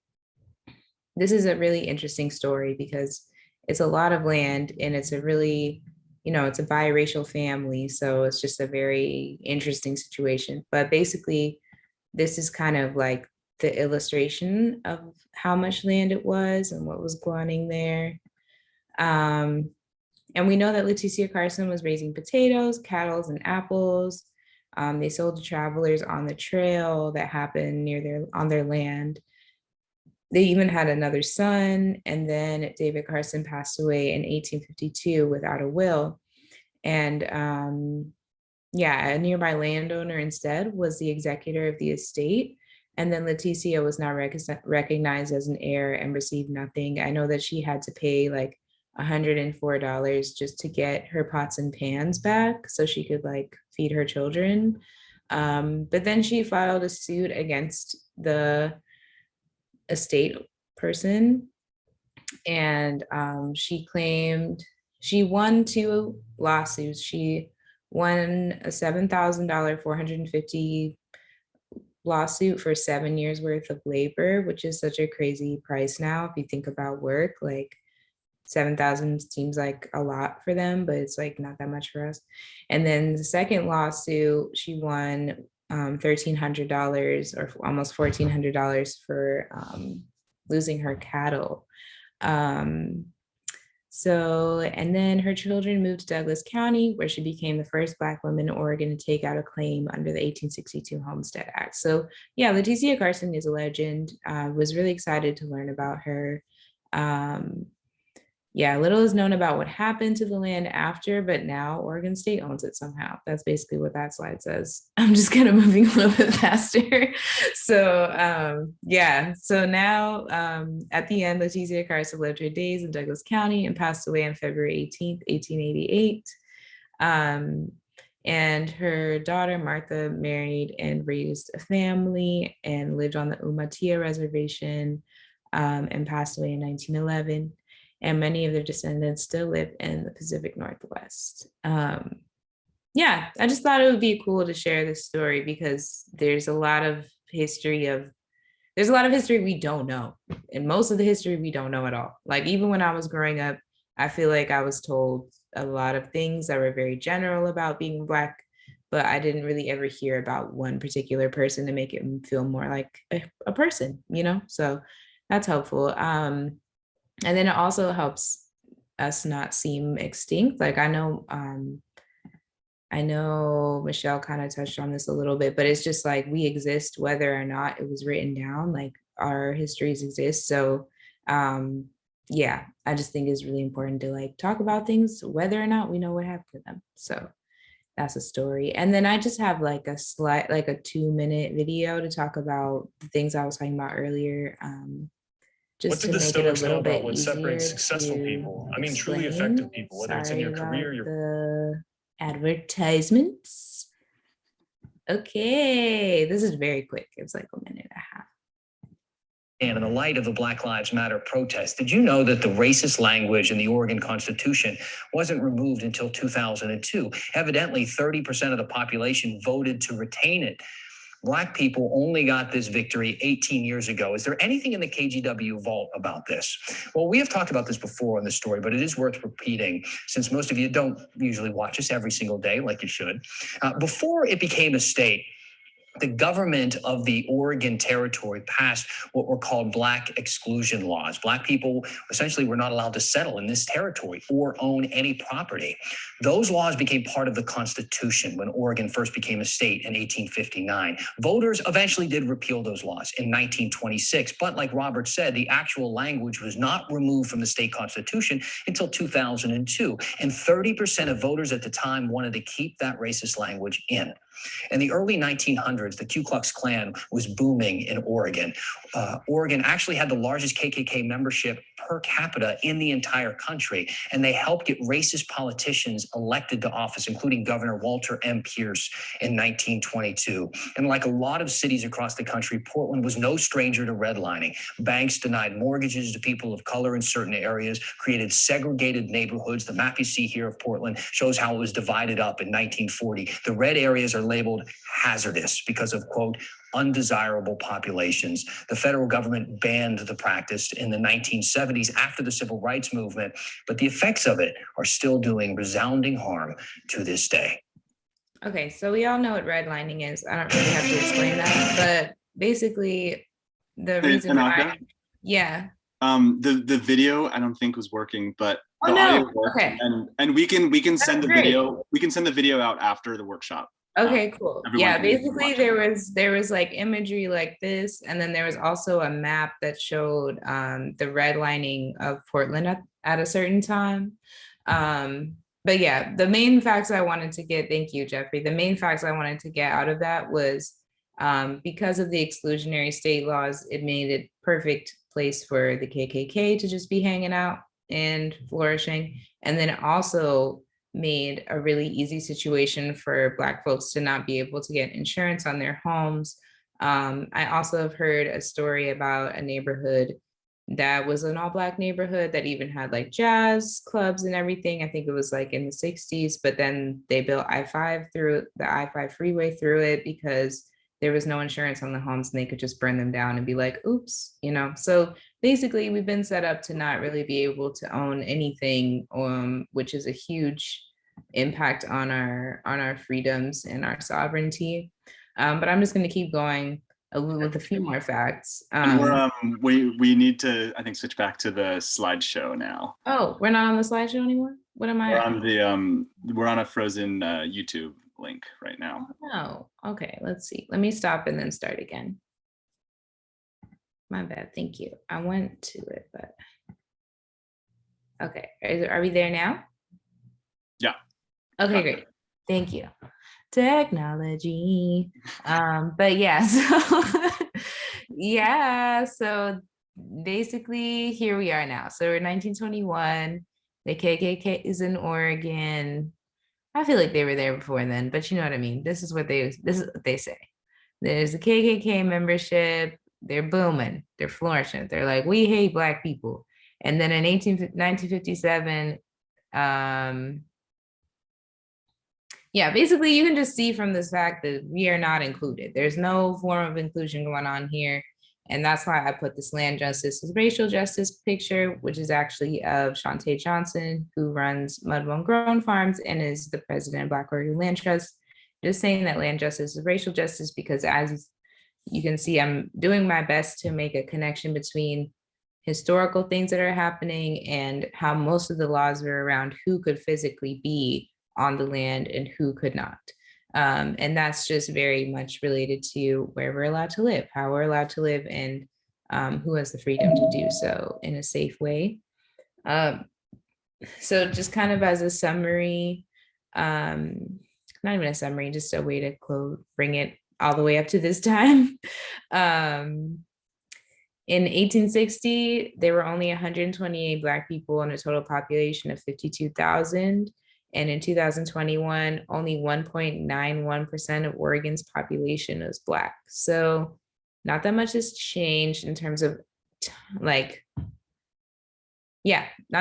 this is a really interesting story because it's a lot of land and it's a really, it's a biracial family. So it's just a very interesting situation. But basically, this is kind of like the illustration of how much land it was and what was going there. And we know that Letitia Carson was raising potatoes, cattle, and apples. They sold to travelers on the trail that happened on their land. They even had another son, and then David Carson passed away in 1852 without a will. And a nearby landowner instead was the executor of the estate. And then Letitia was not recognized as an heir and received nothing. I know that she had to pay like $104 just to get her pots and pans back so she could like feed her children. But then she filed a suit against the estate person, and she claimed she won 2 lawsuits. She won a $7,000 450 lawsuit for 7 years worth of labor, which is such a crazy price now if you think about work. Like 7,000 seems like a lot for them, but it's like not that much for us. And then the second lawsuit, she won $1,300 or almost $1,400 for losing her cattle. And then her children moved to Douglas County, where she became the first Black woman in Oregon to take out a claim under the 1862 Homestead Act. So yeah, Letitia Carson is a legend. Was really excited to learn about her. Little is known about what happened to the land after, but now Oregon State owns it somehow. That's basically what that slide says. I'm just kind of moving a little bit faster. So now at the end, Letitia Carson lived her days in Douglas County and passed away on February 18th, 1888. And her daughter, Martha, married and raised a family and lived on the Umatia Reservation and passed away in 1911. And many of their descendants still live in the Pacific Northwest. I just thought it would be cool to share this story because there's a lot of history we don't know. And most of the history we don't know at all. Like even when I was growing up, I feel like I was told a lot of things that were very general about being Black, but I didn't really ever hear about one particular person to make it feel more like a person, So that's helpful. And then it also helps us not seem extinct. Like I know Michelle kind of touched on this a little bit, but it's just like we exist whether or not it was written down, like our histories exist. So I just think it's really important to like talk about things whether or not we know what happened to them. So that's a story. And then I just have like a 2-minute video to talk about the things I was talking about earlier. Just to make it a little bit easier separates successful people? I mean, truly effective people, whether it's in your career, the advertisements. Okay, this is very quick. It's like 1.5 minutes. And in the light of the Black Lives Matter protests, did you know that the racist language in the Oregon Constitution wasn't removed until 2002? Evidently, 30% of the population voted to retain it. Black people only got this victory 18 years ago. Is there anything in the KGW vault about this? Well, we have talked about this before on the story, but it is worth repeating since most of you don't usually watch us every single day like you should. Before it became a state, the government of the Oregon Territory passed what were called Black Exclusion Laws. Black people essentially were not allowed to settle in this territory or own any property. Those laws became part of the Constitution when Oregon first became a state in 1859. Voters eventually did repeal those laws in 1926, but like Robert said, the actual language was not removed from the state constitution until 2002. And 30% of voters at the time wanted to keep that racist language in. In the early 1900s, the Ku Klux Klan was booming in Oregon. Oregon actually had the largest KKK membership per capita in the entire country, and they helped get racist politicians elected to office, including Governor Walter M. Pierce in 1922. And like a lot of cities across the country, Portland was no stranger to redlining. Banks denied mortgages to people of color in certain areas, created segregated neighborhoods. The map you see here of Portland shows how it was divided up in 1940. The red areas are labeled hazardous because of, quote, undesirable populations. The federal government banned the practice in the 1970s after the civil rights movement, but the effects of it are still doing resounding harm to this day. Okay, so we all know what redlining is. I don't really have to explain that, but basically the reason why, yeah. The video I don't think was working, but the audio worked. Okay. And we can send the great. video. We can send the video out after the workshop. Okay, cool. Yeah, basically there it. was like imagery like this, and then there was also a map that showed the redlining of Portland at a certain time. But yeah, the main facts I wanted to get, thank you, Jeffrey. The main facts I wanted to get out of that was because of the exclusionary state laws, it made it perfect place for the KKK to just be hanging out and flourishing. And then it also made a really easy situation for Black folks to not be able to get insurance on their homes. I also have heard a story about a neighborhood that was an all Black neighborhood that even had like jazz clubs and everything. I think it was like in the 60s, but then they built I-5 through the I-5 freeway through it because there was no insurance on the homes and they could just burn them down and be like, oops, you know? So basically we've been set up to not really be able to own anything, which is a huge impact on our freedoms and our sovereignty. But I'm just going to keep going with a few more facts. We need to, I think, switch back to the slideshow now. Oh, we're not on the slideshow anymore? What am I? We're on a frozen YouTube link right now. Oh, okay, let's see. Let me stop and then start again. My bad, thank you. I went to it, but okay, are we there now? Yeah. Okay, great. Thank you. Technology. But yeah, so basically here we are now. So we're 1921. The KKK is in Oregon. I feel like they were there before then, but you know what I mean. This is what they say. There's a KKK membership. They're booming. They're flourishing. They're like, we hate Black people. And then in 1957, yeah, basically you can just see from this fact that we are not included. There's no form of inclusion going on here. And that's why I put this land justice as racial justice picture, which is actually of Shantae Johnson, who runs Mudbone Grown Farms and is the president of Black Oregon Land Trust. Just saying that land justice is racial justice because as you can see, I'm doing my best to make a connection between historical things that are happening and how most of the laws are around who could physically be on the land and who could not. And that's just very much related to where we're allowed to live, how we're allowed to live, and who has the freedom to do so in a safe way. So just kind of as a summary, not even a summary, just a way to bring it all the way up to this time. In 1860, there were only 128 Black people in a total population of 52,000. And in 2021, only 1.91% of Oregon's population is Black. So not that much has changed in terms of not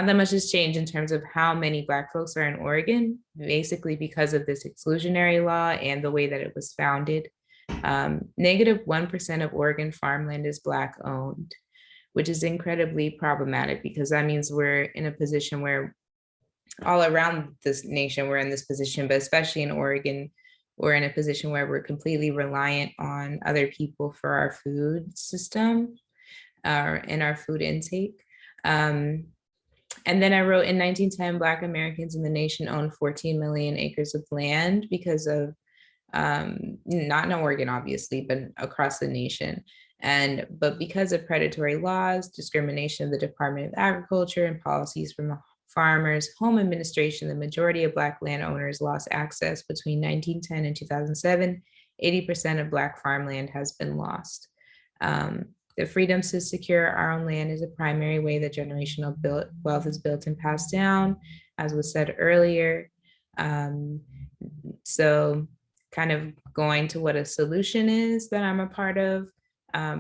that much has changed in terms of how many Black folks are in Oregon, basically because of this exclusionary law and the way that it was founded. -1% of Oregon farmland is Black owned, which is incredibly problematic because that means we're in a position where all around this nation, we're in this position, but especially in Oregon, we're in a position where we're completely reliant on other people for our food system and our food intake. And then I wrote, in 1910, Black Americans in the nation owned 14 million acres of land because of, not in Oregon, obviously, but across the nation. But because of predatory laws, discrimination of the Department of Agriculture, and policies from the Farmers' Home Administration, the majority of Black landowners lost access between 1910 and 2007. 80% of Black farmland has been lost. The freedoms to secure our own land is a primary way that generational wealth is built and passed down, as was said earlier. So kind of going to what a solution is that I'm a part of.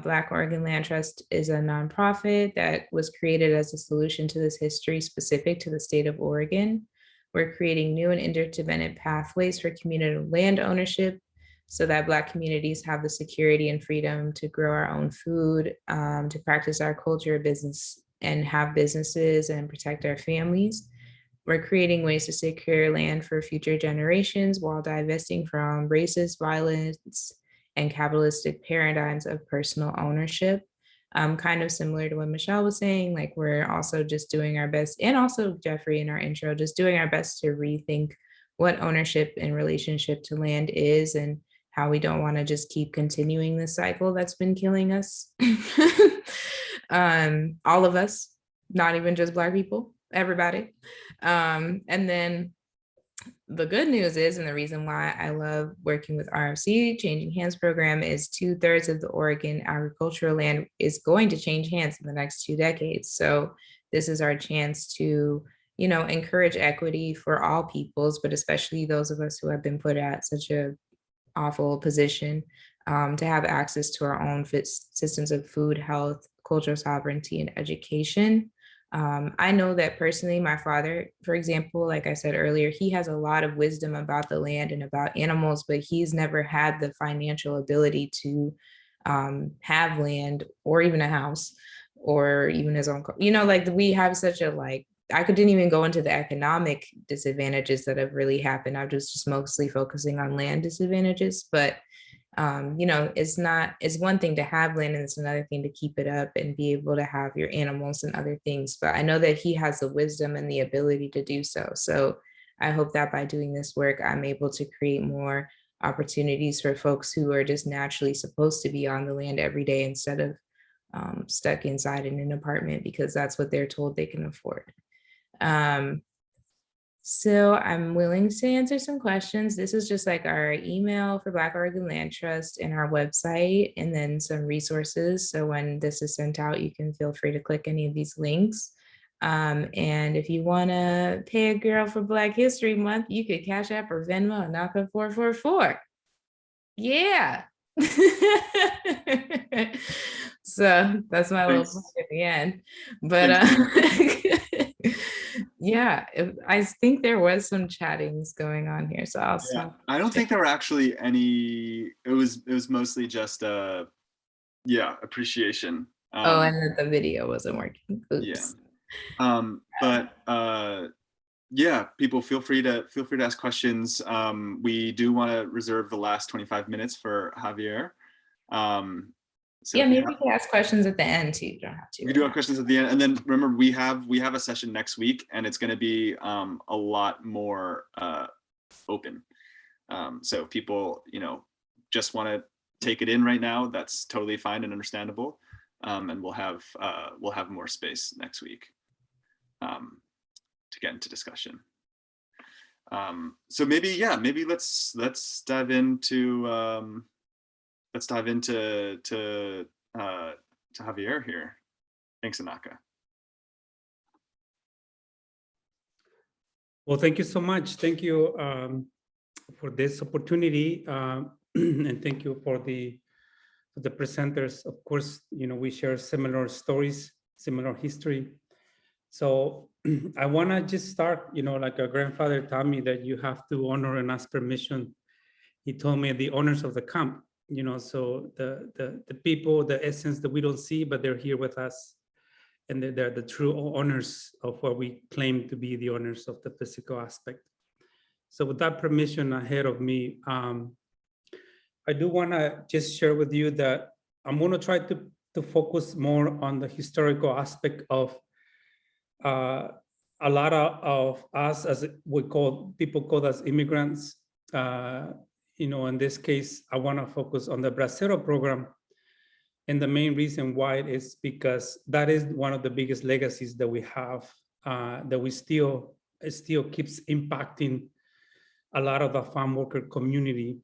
Black Oregon Land Trust is a nonprofit that was created as a solution to this history specific to the state of Oregon. We're creating new and interdependent pathways for community land ownership so that Black communities have the security and freedom to grow our own food, to practice our culture, business, and have businesses and protect our families. We're creating ways to secure land for future generations while divesting from racist violence and capitalistic paradigms of personal ownership. Kind of similar to what Michelle was saying, like we're also just doing our best, and also Jeffrey in our intro, just doing our best to rethink what ownership in relationship to land is and how we don't want to just keep continuing this cycle that's been killing us. All of us, not even just Black people, everybody. And then the good news is, and the reason why I love working with RFC, Changing Hands program, is 2/3 of the Oregon agricultural land is going to change hands in the next 2 decades. So this is our chance to, you know, encourage equity for all peoples, but especially those of us who have been put at such a awful position, to have access to our own systems of food, health, cultural sovereignty, and education. I know that personally, my father, for example, like I said earlier, he has a lot of wisdom about the land and about animals, but he's never had the financial ability to have land or even a house or even his own, you know, like we have such a, like, I didn't even go into the economic disadvantages that have really happened. I was just mostly focusing on land disadvantages, but you know, it's one thing to have land and it's another thing to keep it up and be able to have your animals and other things. But I know that he has the wisdom and the ability to do so. So I hope that by doing this work, I'm able to create more opportunities for folks who are just naturally supposed to be on the land every day instead of stuck inside in an apartment because that's what they're told they can afford. So I'm willing to answer some questions. This is just like our email for Black Oregon Land Trust and our website, and then some resources. So when this is sent out, you can feel free to click any of these links. And if you want to pay a girl for Black History Month, you could Cash App or Venmo AnAkA 444. Yeah. So that's my little point at the end. But yeah, I think there was some chattings going on here, so I'll stop. I don't think there were actually any. It was mostly just appreciation. And the video wasn't working. Oops. Yeah. People feel free to ask questions. We do want to reserve the last 25 minutes for Javier. So yeah, maybe we can ask questions at the end too. You don't have to. We do have questions at the end, and then remember we have a session next week, and it's going to be a lot more open. So if people, you know, just want to take it in right now, that's totally fine and understandable. And we'll have more space next week to get into discussion. So maybe let's dive into to Javier here. Thanks, AnAkA. Well, thank you so much. Thank you for this opportunity, and thank you for the presenters. Of course, you know, we share similar stories, similar history. So I want to just start, you know, like a grandfather taught me that you have to honor and ask permission. He told me the owners of the camp So the people, the essence that we don't see, but they're here with us, and they're the true owners of what we claim to be the owners of the physical aspect. So with that permission ahead of me, I do want to just share with you that I'm going to try to focus more on the historical aspect of a lot of us, as people call us immigrants. In this case, I want to focus on the Bracero program. And the main reason why is because that is one of the biggest legacies that we have, that we still keeps impacting a lot of the farm worker community.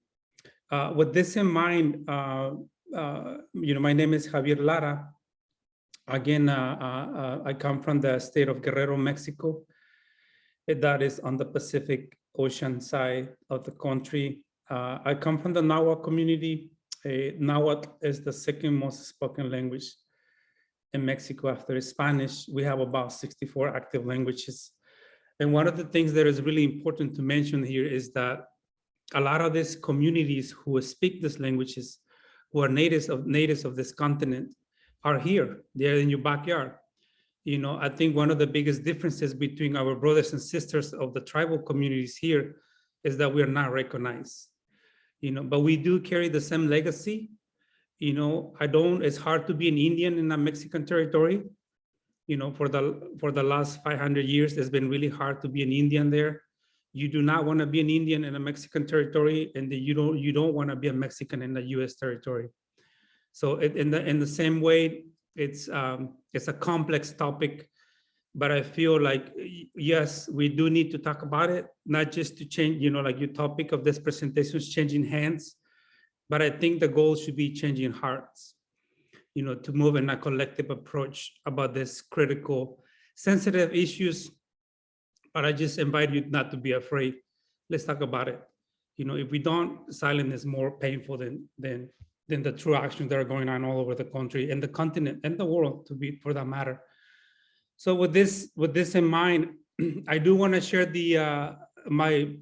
With this in mind, my name is Javier Lara. Again, I come from the state of Guerrero, Mexico. That is on the Pacific Ocean side of the country. I come from the Nahuatl community. Nahuatl is the second most spoken language in Mexico after Spanish. We have about 64 active languages. And one of the things that is really important to mention here is that a lot of these communities who speak these languages, who are natives of this continent, are here. They're in your backyard. I think one of the biggest differences between our brothers and sisters of the tribal communities here is that we are not recognized. But we do carry the same legacy. It's hard to be an Indian in a Mexican territory. For the last 500 years, it's been really hard to be an Indian there. You do not want to be an Indian in a Mexican territory, and you don't want to be a Mexican in the U.S. territory. So in the same way, it's a complex topic, but I feel like, yes, we do need to talk about it, not just to change, like your topic of this presentation is changing hands, but I think the goal should be changing hearts, to move in a collective approach about this critical, sensitive issues. But I just invite you not to be afraid. Let's talk about it. If we don't, silence is more painful than the true actions that are going on all over the country and the continent and the world, for that matter. So with this in mind, I do want to share my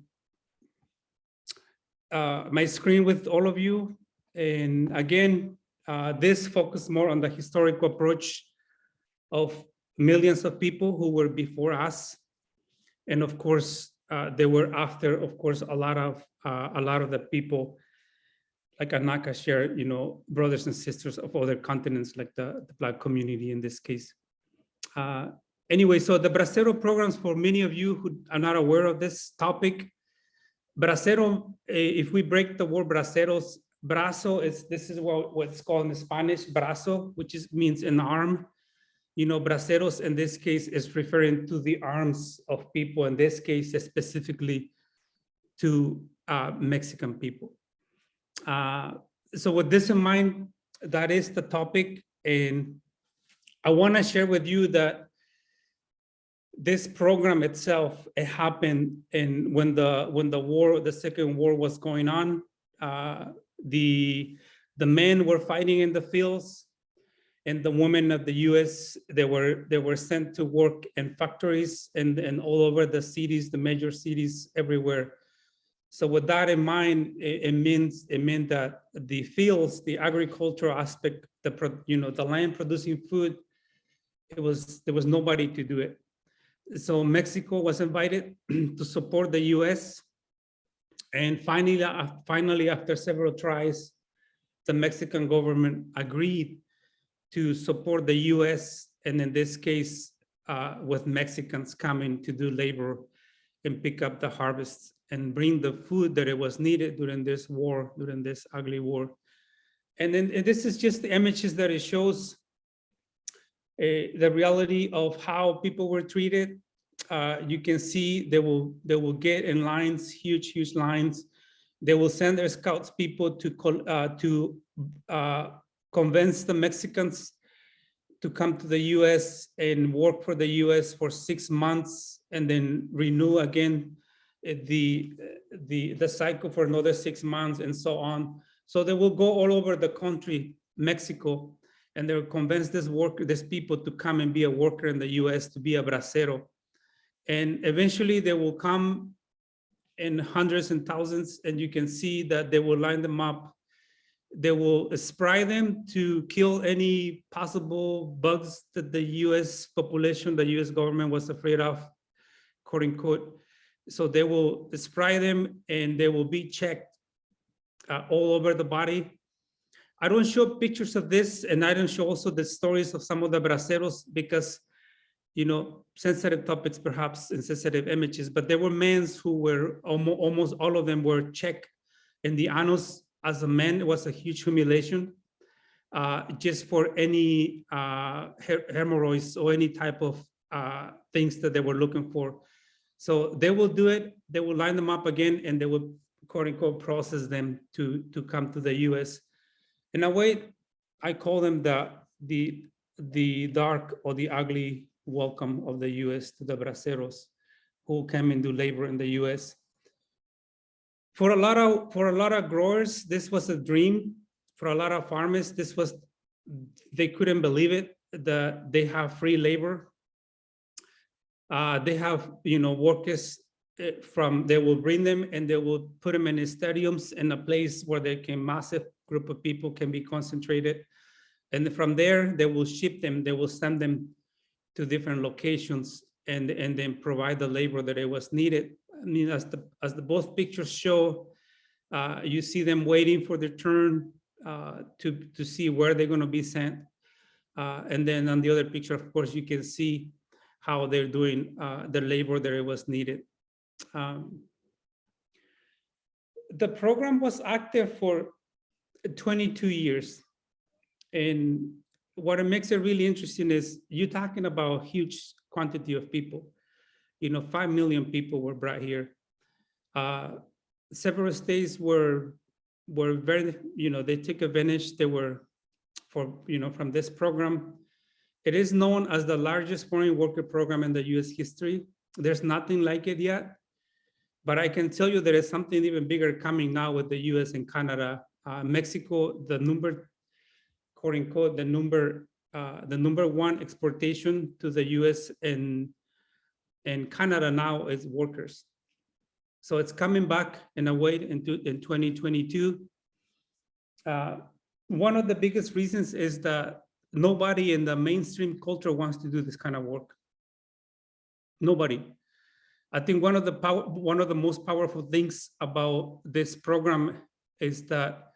screen with all of you. And again, this focus more on the historical approach of millions of people who were before us. And of course, they were after, of course, a lot of the people, like AnAkA share, brothers and sisters of other continents, like the Black community in this case. Anyway, so the Bracero programs, for many of you who are not aware of this topic, Bracero, if we break the word Braceros, brazo this is what's called in Spanish, brazo, which means an arm. Braceros in this case is referring to the arms of people, in this case specifically to Mexican people. So with this in mind, that is the topic. And I want to share with you that this program itself, it happened when the Second War was going on. The men were fighting in the fields, and the women of the U.S., they were sent to work in factories and all over the cities, the major cities everywhere. So with that in mind, it meant that the fields, the agricultural aspect, the land producing food, there was nobody to do it. So Mexico was invited to support the U.S. And finally, after several tries, the Mexican government agreed to support the U.S. and in this case, with Mexicans coming to do labor and pick up the harvests and bring the food that it was needed during this war, during this ugly war. And this is just the images that it shows the reality of how people were treated. You can see they will get in lines, huge lines. They will send their scouts people to convince the Mexicans to come to the U.S. and work for the U.S. for 6 months and then renew again the cycle for another 6 months and so on. So they will go all over the country, Mexico, and they will convince these people to come and be a worker in the U.S., to be a bracero. And eventually they will come in hundreds and thousands, and you can see that they will line them up They will spray them to kill any possible bugs that the US population, the US government was afraid of, quote unquote. So they will spray them and they will be checked all over the body. I don't show pictures of this, and I don't show also the stories of some of the braceros because, you know, sensitive topics perhaps and sensitive images, but there were men who were almost all of them were checked in the anus as a man. It was a huge humiliation just for any hemorrhoids or any type of things that they were looking for. So they will do it, they will line them up again, and they will, quote unquote, process them to come to the US. In a way, I call them the dark or the ugly welcome of the US to the braceros who came into labor in the US. For a lot of growers, this was a dream. For a lot of farmers, they couldn't believe it, that they have free labor. They have, you know, workers they will bring them and they will put them in the stadiums in a place where massive group of people can be concentrated. And from there, they will ship them, they will send them to different locations and then provide the labor that it was needed. I mean, as the both pictures show, you see them waiting for their turn to see where they're going to be sent. And then on the other picture, of course, you can see how they're doing the labor that it was needed. The program was active for 22 years. And what makes it really interesting is you're talking about a huge quantity of people. You know, 5 million people were brought here. Several states were very, you know, they took advantage. They were from this program. It is known as the largest foreign worker program in the US history. There's nothing like it yet, but I can tell you there is something even bigger coming now with the US and Canada. Mexico, the number, quote unquote, the number one exportation to the US and Canada now is workers. So it's coming back in a way in 2022. One of the biggest reasons is that nobody in the mainstream culture wants to do this kind of work. Nobody. I think one of the most powerful things about this program is that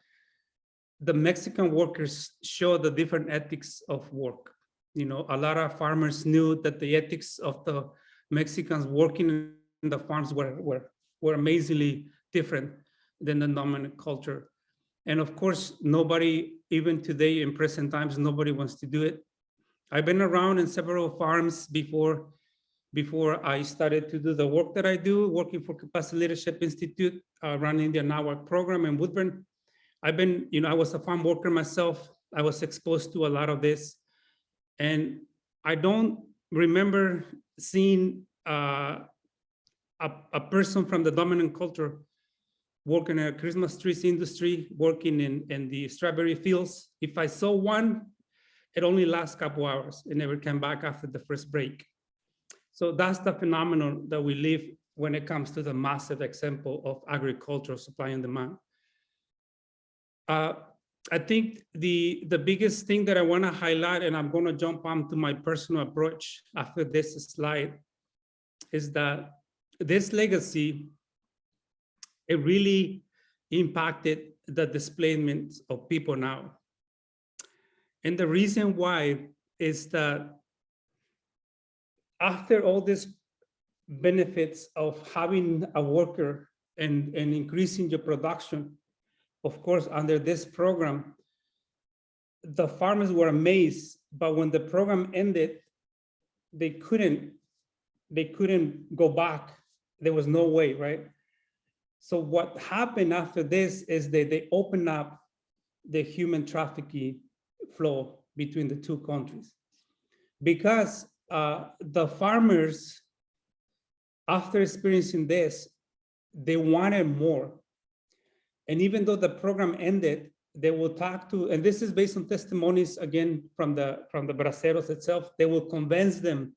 the Mexican workers show the different ethics of work. You know, a lot of farmers knew that the ethics of the Mexicans working in the farms were amazingly different than the dominant culture. And of course, nobody, even today in present times, nobody wants to do it. I've been around in several farms before I started to do the work that I do, working for Capacity Leadership Institute, running the AnAkA program in Woodburn. I was a farm worker myself. I was exposed to a lot of this. And I don't remember seeing a person from the dominant culture working in a Christmas trees industry, working in the strawberry fields. If I saw one, it only lasts a couple hours. It never came back after the first break. So that's the phenomenon that we live when it comes to the massive example of agricultural supply and demand. I think the biggest thing that I want to highlight, and I'm going to jump onto my personal approach after this slide, is that this legacy, it really impacted the displacement of people now. And the reason why is that after all these benefits of having a worker and increasing your production, of course, under this program, the farmers were amazed, but when the program ended, they couldn't go back. There was no way, right? So what happened after this is that they opened up the human trafficking flow between the two countries. Because the farmers, after experiencing this, they wanted more. And even though the program ended, they will talk to, and this is based on testimonies, again, from the Braceros itself, they will convince them,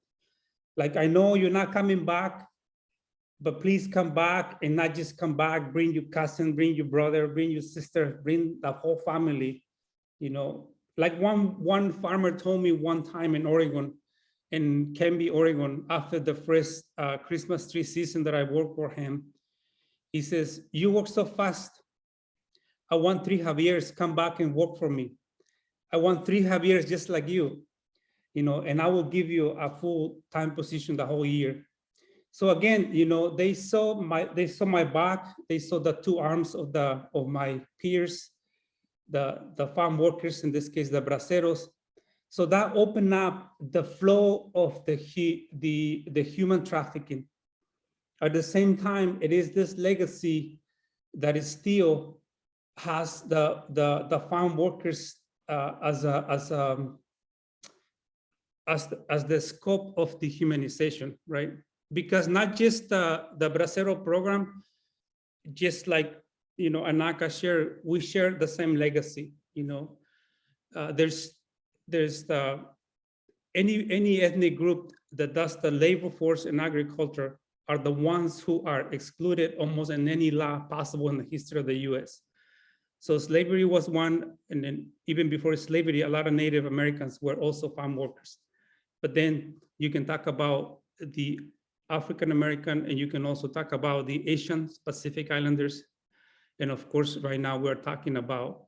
like, I know you're not coming back, but please come back, and not just come back, bring your cousin, bring your brother, bring your sister, bring the whole family. You know, like one farmer told me one time in Oregon, in Canby, Oregon, after the first Christmas tree season that I worked for him, he says, "You work so fast. I want 3 Javiers come back and work for me. I want 3 Javiers just like you, you know, and I will give you a full-time position the whole year." So again, you know, they saw my back, they saw the 2 arms of my peers, the farm workers, in this case, the Braceros. So that opened up the flow of the human trafficking. At the same time, it is this legacy that is still has the farm workers as the scope of dehumanization, right? Because not just the Bracero program, just like, you know, AnAkA share, we share the same legacy. You know, there's any ethnic group that does the labor force in agriculture are the ones who are excluded almost in any law possible in the history of the US. So slavery was one, and then even before slavery, a lot of Native Americans were also farm workers. But then you can talk about the African American, and you can also talk about the Asian Pacific Islanders. And of course, right now we're talking about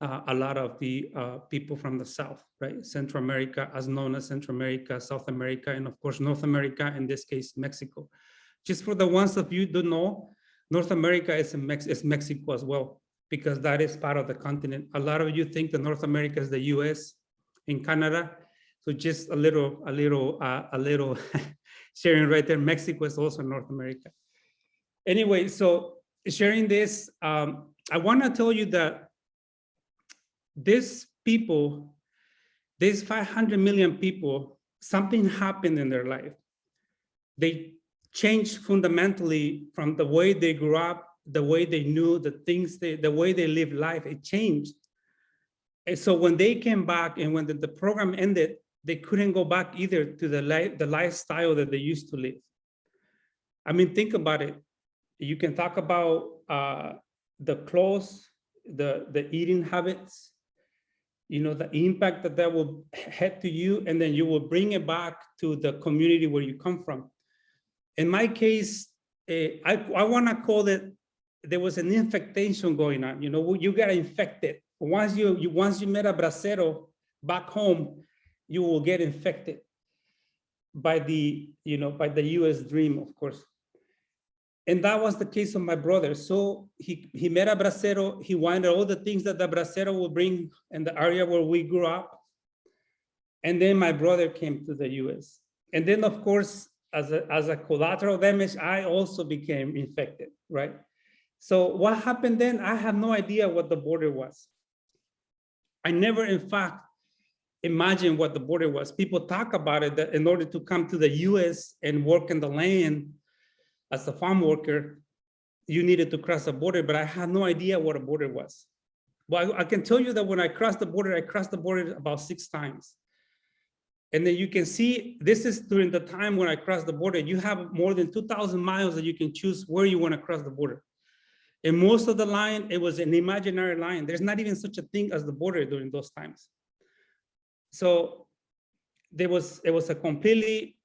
a lot of the people from the South, right? Central America, as known as Central America, South America, and of course, North America, in this case, Mexico. Just for the ones of you who don't know, North America is Mexico as well, because that is part of the continent. A lot of you think that North America is the US and Canada. So just a little sharing right there. Mexico is also North America. Anyway, so sharing this, I want to tell you that these people, these 500 million people, something happened in their life. They changed fundamentally from the way they grew up, the way they knew the things, the way they lived life, it changed. And so when they came back and when the program ended, they couldn't go back either to the lifestyle that they used to live. I mean, think about it. You can talk about the clothes, the eating habits, you know, the impact that will head to you, and then you will bring it back to the community where you come from. In my case, I want to call it, there was an infectation going on. You know, you got infected. Once you met a Bracero back home, you will get infected by the US dream, of course. And that was the case of my brother. So he met a Bracero. He wanted all the things that the Bracero will bring in the area where we grew up. And then my brother came to the US. And then, of course, as a collateral damage, I also became infected, right? So what happened then? I have no idea what the border was. I never, in fact, imagined what the border was. People talk about it, that in order to come to the US and work in the land as a farm worker, you needed to cross a border, but I had no idea what a border was. Well, I can tell you that when I crossed the border about 6 times. And then you can see, this is during the time when I crossed the border. You have more than 2,000 miles that you can choose where you want to cross the border. And most of the line, it was an imaginary line. There's not even such a thing as the border during those times. So it was a completely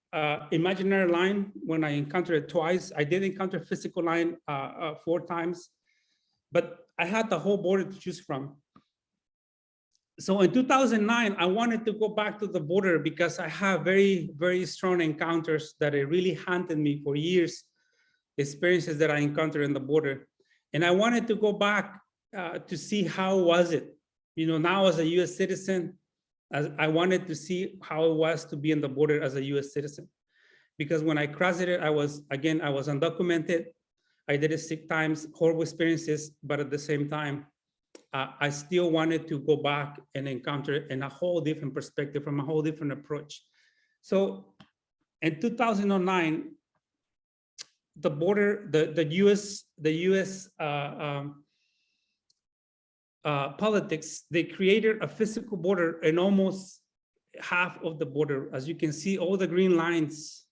imaginary line when I encountered it twice. I did encounter physical line 4 times, but I had the whole border to choose from. So in 2009, I wanted to go back to the border because I have very, very strong encounters that it really haunted me for years, experiences that I encountered in the border. And I wanted to go back to see how was it, you know, now as a US citizen, I wanted to see how it was to be in the border as a US citizen. Because when I crossed it, I was undocumented. I did it 6 times, horrible experiences, but at the same time, I still wanted to go back and encounter it in a whole different perspective, from a whole different approach. So in 2009, the border, the US politics, they created a physical border in almost half of the border. As you can see, all the green lines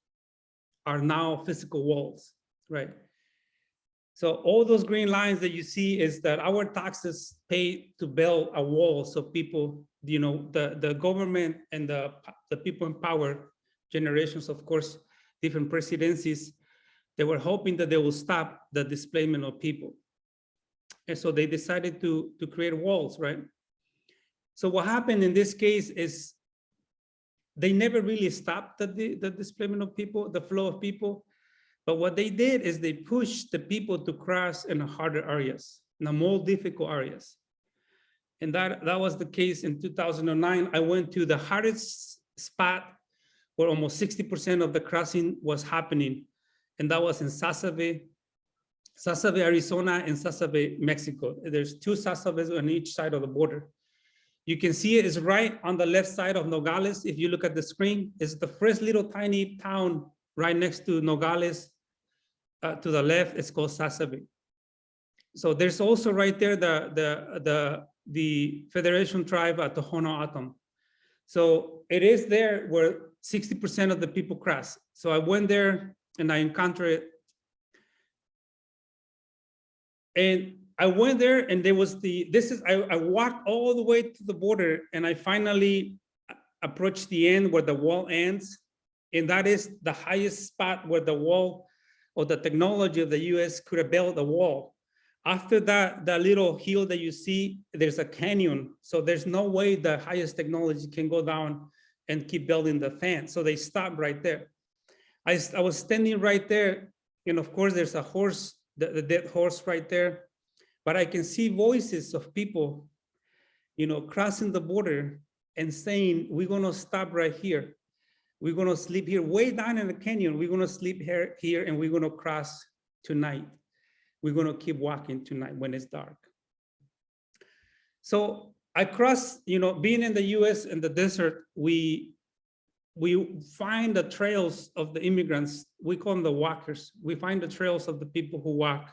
are now physical walls. right? So all those green lines that you see is that our taxes pay to build a wall so people, you know, the government and the people in power, generations, of course, different presidencies, they were hoping that they will stop the displacement of people. And so they decided to create walls, right? So what happened in this case is they never really stopped the displacement of people, the flow of people. But what they did is they pushed the people to cross in harder areas, in the more difficult areas. And that was the case in 2009. I went to the hardest spot where almost 60% of the crossing was happening. And that was in Sasabe, Arizona, and Sasabe, Mexico. There's two Sasabes on each side of the border. You can see it is right on the left side of Nogales. If you look at the screen, it's the first little tiny town right next to Nogales. To the left, it's called Sasabe. So there's also right there the Federation tribe at Tohono O'odham. So it is there where 60% of the people cross. So I went there and I encountered it. And I went there and there was I walked all the way to the border and I finally approached the end where the wall ends. And that is the highest spot where the wall or the technology of the US could have built a wall. After that little hill that you see, there's a canyon. So there's no way the highest technology can go down and keep building the fence. So they stopped right there. I was standing right there. And of course there's a horse, the dead horse right there. But I can see voices of people, you know, crossing the border and saying, we're gonna stop right here. We're gonna sleep here way down in the canyon. We're gonna sleep here and we're gonna cross tonight. We're gonna keep walking tonight when it's dark. So I crossed, you know, being in the US in the desert, we find the trails of the immigrants. We call them the walkers. We find the trails of the people who walk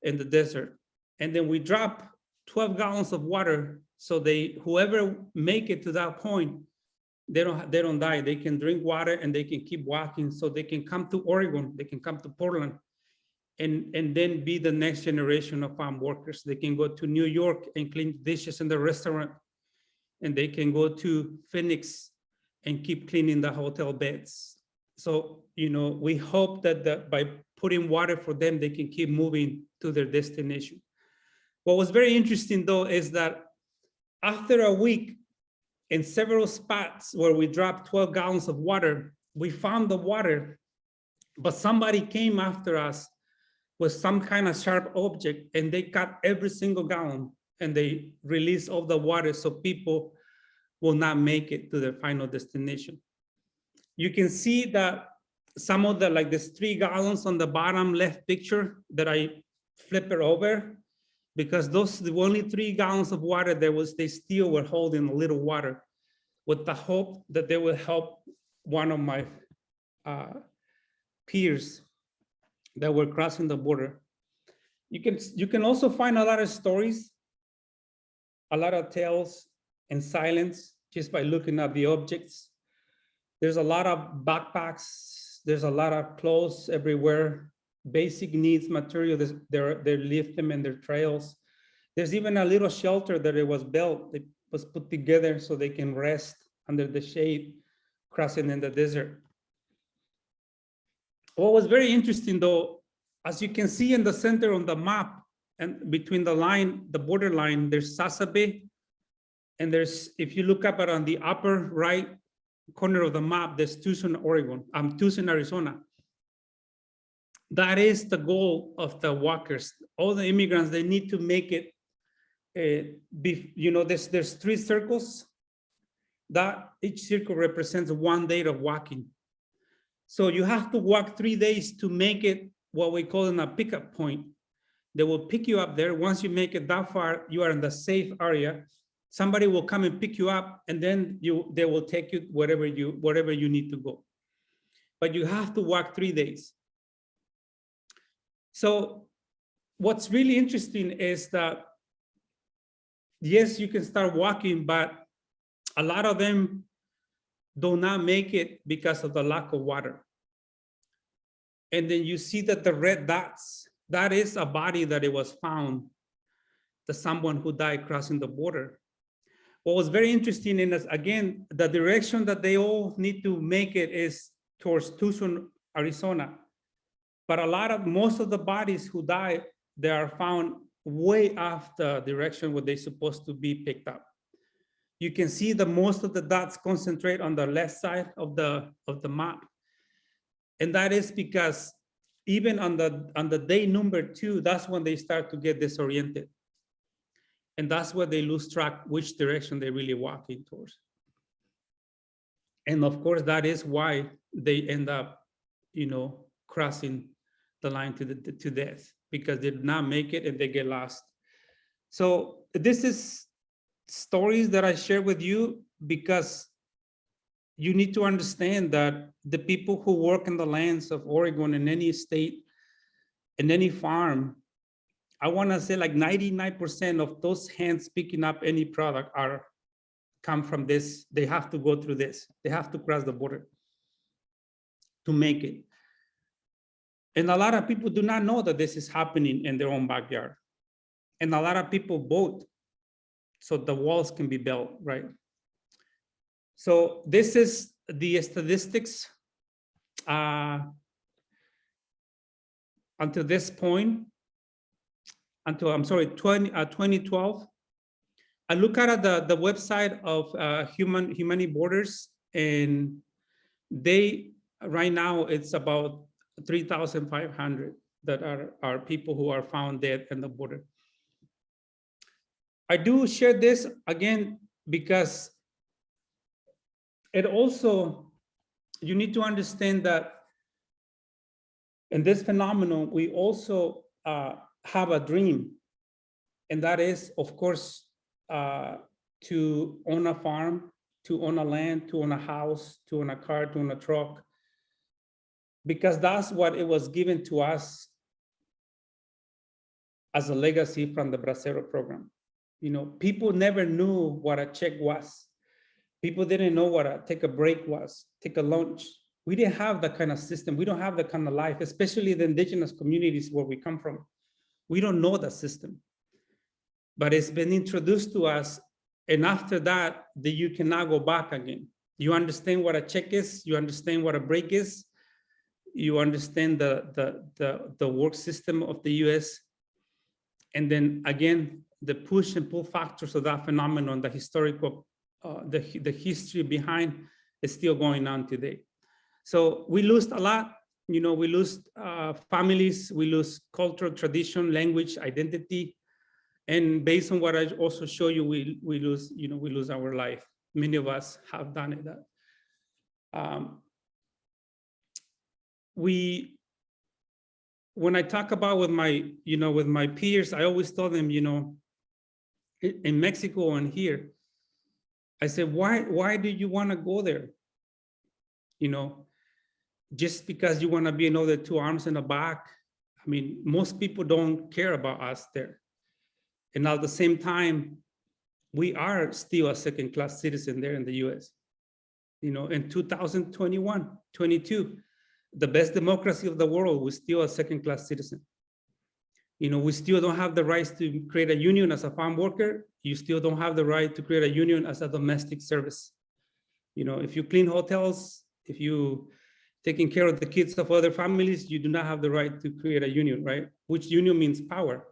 in the desert. And then we drop 12 gallons of water so whoever make it to that point, they don't die. They can drink water and they can keep walking so they can come to Oregon, they can come to Portland and then be the next generation of farm workers. They can go to New York and clean dishes in the restaurant, and they can go to Phoenix and keep cleaning the hotel beds. So, you know, we hope that by putting water for them, they can keep moving to their destination. What was very interesting though is that after a week, in several spots where we dropped 12 gallons of water, we found the water, but somebody came after us with some kind of sharp object and they cut every single gallon and they released all the water so people will not make it to their final destination. You can see that some of like this 3 gallons on the bottom left picture that I flip it over, because the only 3 gallons of water they still were holding a little water with the hope that they will help one of my peers that were crossing the border. You can also find a lot of stories, a lot of tales and silence just by looking at the objects. There's a lot of backpacks. There's a lot of clothes everywhere. Basic needs material, they lift them in their trails. There's even a little shelter that it was built. It was put together so they can rest under the shade, crossing in the desert. What was very interesting though, as you can see in the center on the map and between the border line, there's Sasabe. And if you look up on the upper right corner of the map, there's Tucson, Tucson, Arizona. That is the goal of the walkers. All the immigrants, they need to make it, there's 3 circles that each circle represents 1 day of walking. So you have to walk 3 days to make it what we call a pickup point. They will pick you up there. Once you make it that far, you are in the safe area. Somebody will come and pick you up and then they will take you wherever you need to go. But you have to walk 3 days. So what's really interesting is that, yes, you can start walking, but a lot of them do not make it because of the lack of water. And then you see that the red dots, that is a body that it was found, the someone who died crossing the border. What was very interesting is, again, the direction that they all need to make it is towards Tucson, Arizona. But most of the bodies who die, they are found way off the direction where they're supposed to be picked up. You can see that most of the dots concentrate on the left side of the map. And that is because even on the day number 2, that's when they start to get disoriented. And that's where they lose track which direction they're really walking towards. And of course, that is why they end up, crossing the line to death, because they did not make it and they get lost. So this is stories that I share with you because you need to understand that the people who work in the lands of Oregon, in any state, in any farm, I want to say like 99% of those hands picking up any product come from this. They have to go through this. They have to cross the border to make it. And a lot of people do not know that this is happening in their own backyard. And a lot of people vote so the walls can be built, right? So this is the statistics until this point. Until, 2012. I look at the website of Humanity Borders, and right now it's about 3,500 that are people who are found dead in the border. I do share this again because it also, you need to understand that in this phenomenon, we also have a dream, and that is, of course, to own a farm, to own a land, to own a house, to own a car, to own a truck, because that's what it was given to us as a legacy from the Braceros program. People never knew what a check was. People didn't know what take a break was, take a lunch. We didn't have that kind of system. We don't have that kind of life, especially the indigenous communities where we come from. We don't know the system, but it's been introduced to us. And after that, you cannot go back again. You understand what a check is. You understand what a break is. You understand the work system of the US. And then again, the push and pull factors of that phenomenon, the historical, the history behind is still going on today. So we lost a lot. We lose families, we lose cultural tradition, language, identity. And based on what I also show you, we lose our life. Many of us have done it. When I talk about with my peers, I always tell them, in Mexico and here, I said, why do you want to go there? Just because you want to be another 2 arms in the back. I mean, most people don't care about us there. And at the same time, we are still a second-class citizen there in the US. In 2021, 22, the best democracy of the world, we're still a second-class citizen. We still don't have the rights to create a union as a farm worker. You still don't have the right to create a union as a domestic service. If you clean hotels, if you taking care of the kids of other families, you do not have the right to create a union, right? Which union means power,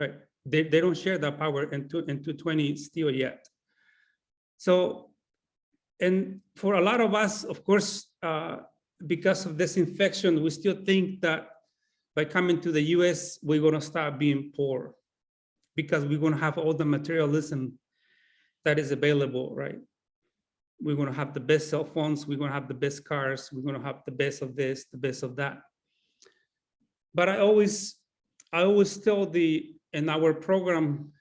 right? They don't share that power in 2020 still yet. So, and for a lot of us, of course, because of this infection, we still think that by coming to the US, we're gonna start being poor because we're gonna have all the materialism that is available, right? We're going to have the best cell phones. We're going to have the best cars. We're going to have the best of this, the best of that. But I always tell in our program,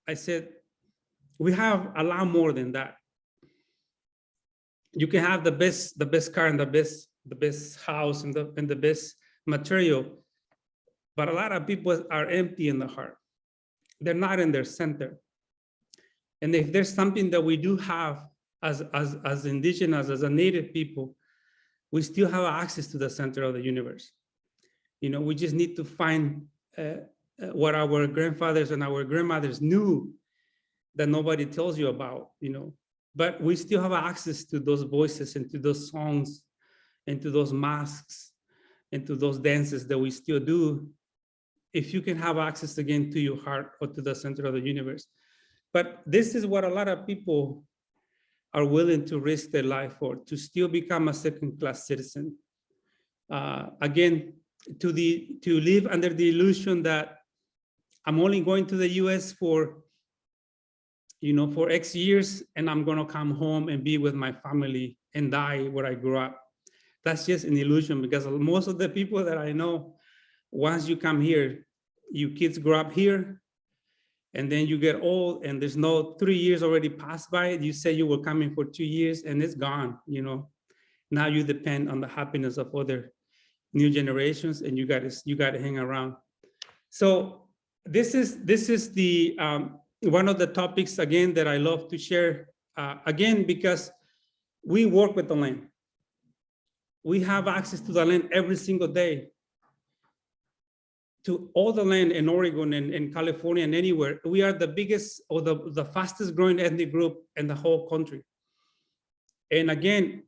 I said, we have a lot more than that. You can have the best car and the best house and the best material, but a lot of people are empty in the heart. They're not in their center. And if there's something that we do have as indigenous, as a native people, we still have access to the center of the universe. You know, we just need to find what our grandfathers and our grandmothers knew that nobody tells you about, you know, but we still have access to those voices and to those songs and to those masks and to those dances that we still do, if you can have access again to your heart or to the center of the universe. But this is what a lot of people are willing to risk their life for, to still become a second-class citizen. Again, to live under the illusion that I'm only going to the US for, you know, for X years, and I'm gonna come home and be with my family and die where I grew up. That's just an illusion, because most of the people that I know, once you come here, you kids grow up here, and then you get old, and there's no 3 years already passed by. You say you were coming for 2 years, and it's gone, you know. Now you depend on the happiness of other new generations, and you gotta hang around. So this is the one of the topics, again, that I love to share, again, because we work with the land. We have access to the land every single day, to all the land in Oregon and in California and anywhere. We are the biggest or the fastest growing ethnic group in the whole country. And again,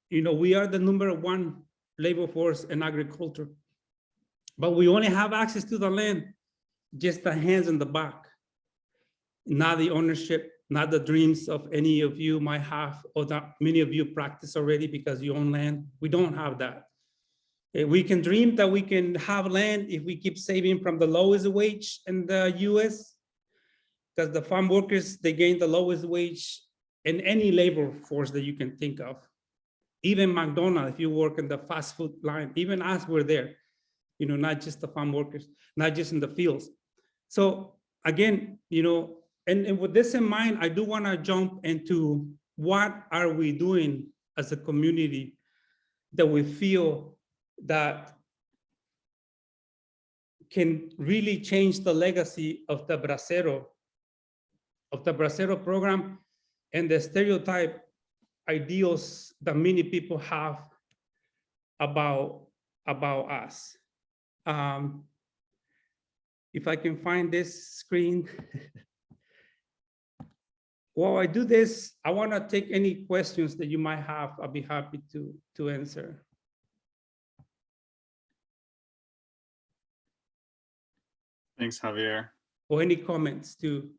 you know, we are the #1 labor force in agriculture, but we only have access to the land, just the hands in the back, not the ownership, not the dreams of any of you might have, or that many of you practice already because you own land. We don't have that. We can dream that we can have land if we keep saving from the lowest wage in the US, because the farm workers, they gain the lowest wage in any labor force that you can think of. Even McDonald's, if you work in the fast food line, even us, we're there, you know, not just the farm workers, not just in the fields. So again, you know, and with this in mind, I do want to jump into what are we doing as a community that we feel that can really change the legacy of the Bracero program and the stereotype ideals that many people have about us. If I can find this screen. While I do this, I want to take any questions that you might have. I'll be happy to answer. Thanks, Javier. Or any comments too.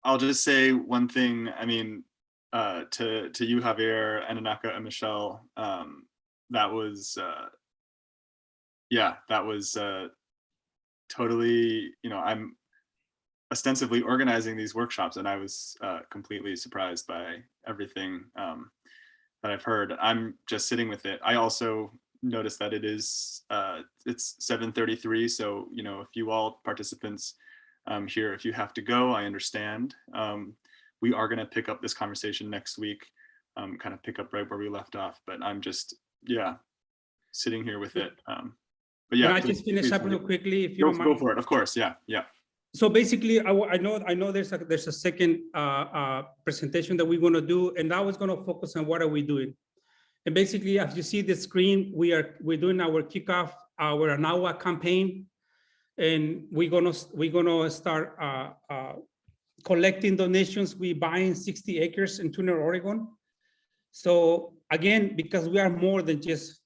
I'll just say one thing. I mean, to you, Javier, and AnAkA and Michelle, that was, yeah, that was totally, you know, I'm ostensibly organizing these workshops, and I was completely surprised by everything that I've heard. I'm just sitting with it. I also noticed that it is, it's 7:33, so, you know, if you all participants here, if you have to go, I understand. We are gonna pick up this conversation next week, kind of pick up right where we left off, but I'm just, yeah, sitting here with it. But yeah, can I just finish up real quickly, if you don't mind? Go for it, of course, yeah, yeah. So basically, I know there's a second presentation that we're gonna do, and I was gonna focus on what are we doing. And basically, as you see the screen, we're doing our kickoff, our AnAkA campaign, and we're gonna start collecting donations. We buying 60 acres in Tuner, Oregon. So again, because we are more than just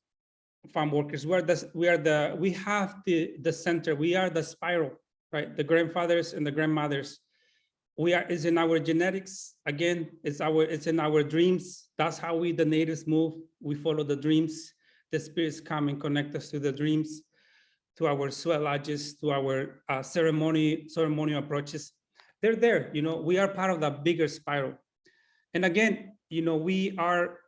farm workers, we have the center, we are the spiral, right? The grandfathers and the grandmothers. It's in our genetics. Again, it's in our dreams. That's how we, the natives, move. We follow the dreams. The spirits come and connect us to the dreams, to our sweat lodges, to our ceremonial approaches. They're there, you know, we are part of the bigger spiral. And again, you know, we are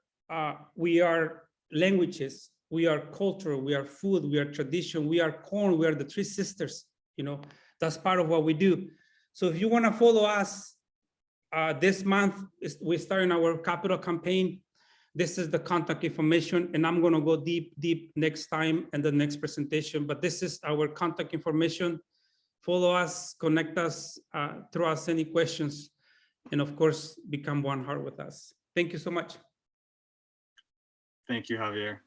languages, we are culture, we are food, we are tradition, we are corn, we are the three sisters, you know, that's part of what we do. So if you want to follow us, this month, we're starting our capital campaign. This is the contact information, and I'm going to go deep next time and the next presentation, but this is our contact information. Follow us, connect us, throw us any questions, and of course, become one heart with us. Thank you so much. Thank you, Javier.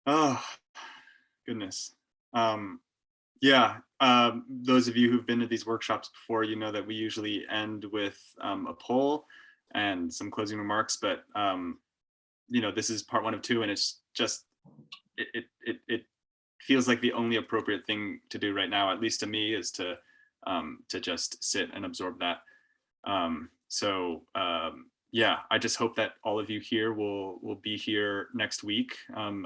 Oh, goodness. Yeah, those of you who've been to these workshops before, you know that we usually end with a poll and some closing remarks, but you know, this is part 1 of 2, and it's just, it feels like the only appropriate thing to do right now, at least to me, is to just sit and absorb that. Yeah, I just hope that all of you here will be here next week.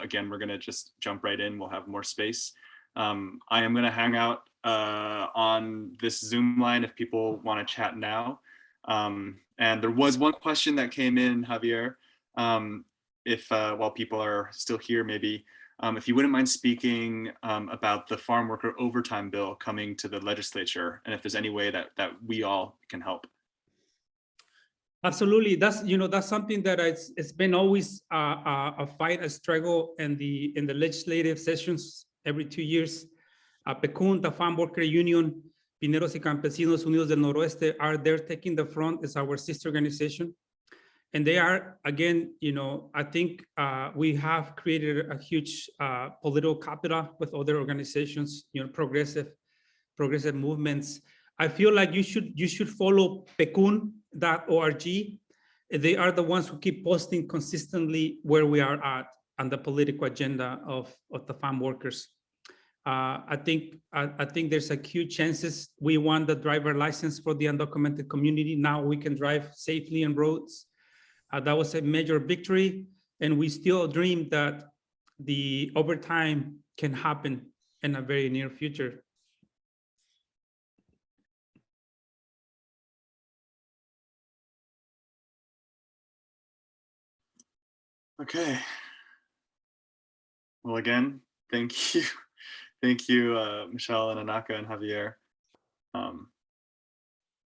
Again, we're gonna just jump right in. We'll have more space. I am gonna hang out on this Zoom line if people want to chat now. And there was one question that came in, Javier, if while people are still here, maybe if you wouldn't mind speaking about the farm worker overtime bill coming to the legislature, and if there's any way that we all can help. Absolutely, that's something that it's been always a fight, a struggle in the legislative sessions every 2 years. PECUN, the Farm Worker Union, Pineros y Campesinos Unidos del Noroeste are there taking the front as our sister organization, and they are, again, I think we have created a huge political capital with other organizations, progressive movements. I feel like you should follow pecun.org. They are the ones who keep posting consistently where we are at on the political agenda of the farm workers. I think there's a huge chances we won the driver license for the undocumented community. Now we can drive safely on roads. That was a major victory, and we still dream that the overtime can happen in a very near future. Okay. Well, again, thank you. Thank you, Michelle and AnAkA and Javier.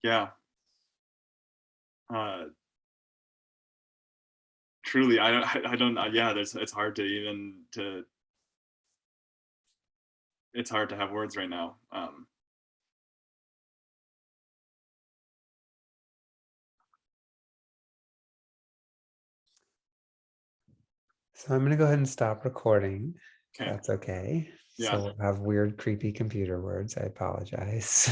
Yeah. Truly, I don't, yeah, it's hard to even it's hard to have words right now. So I'm gonna go ahead and stop recording. Okay. That's okay. Yeah. So we'll have weird, creepy computer words. I apologize.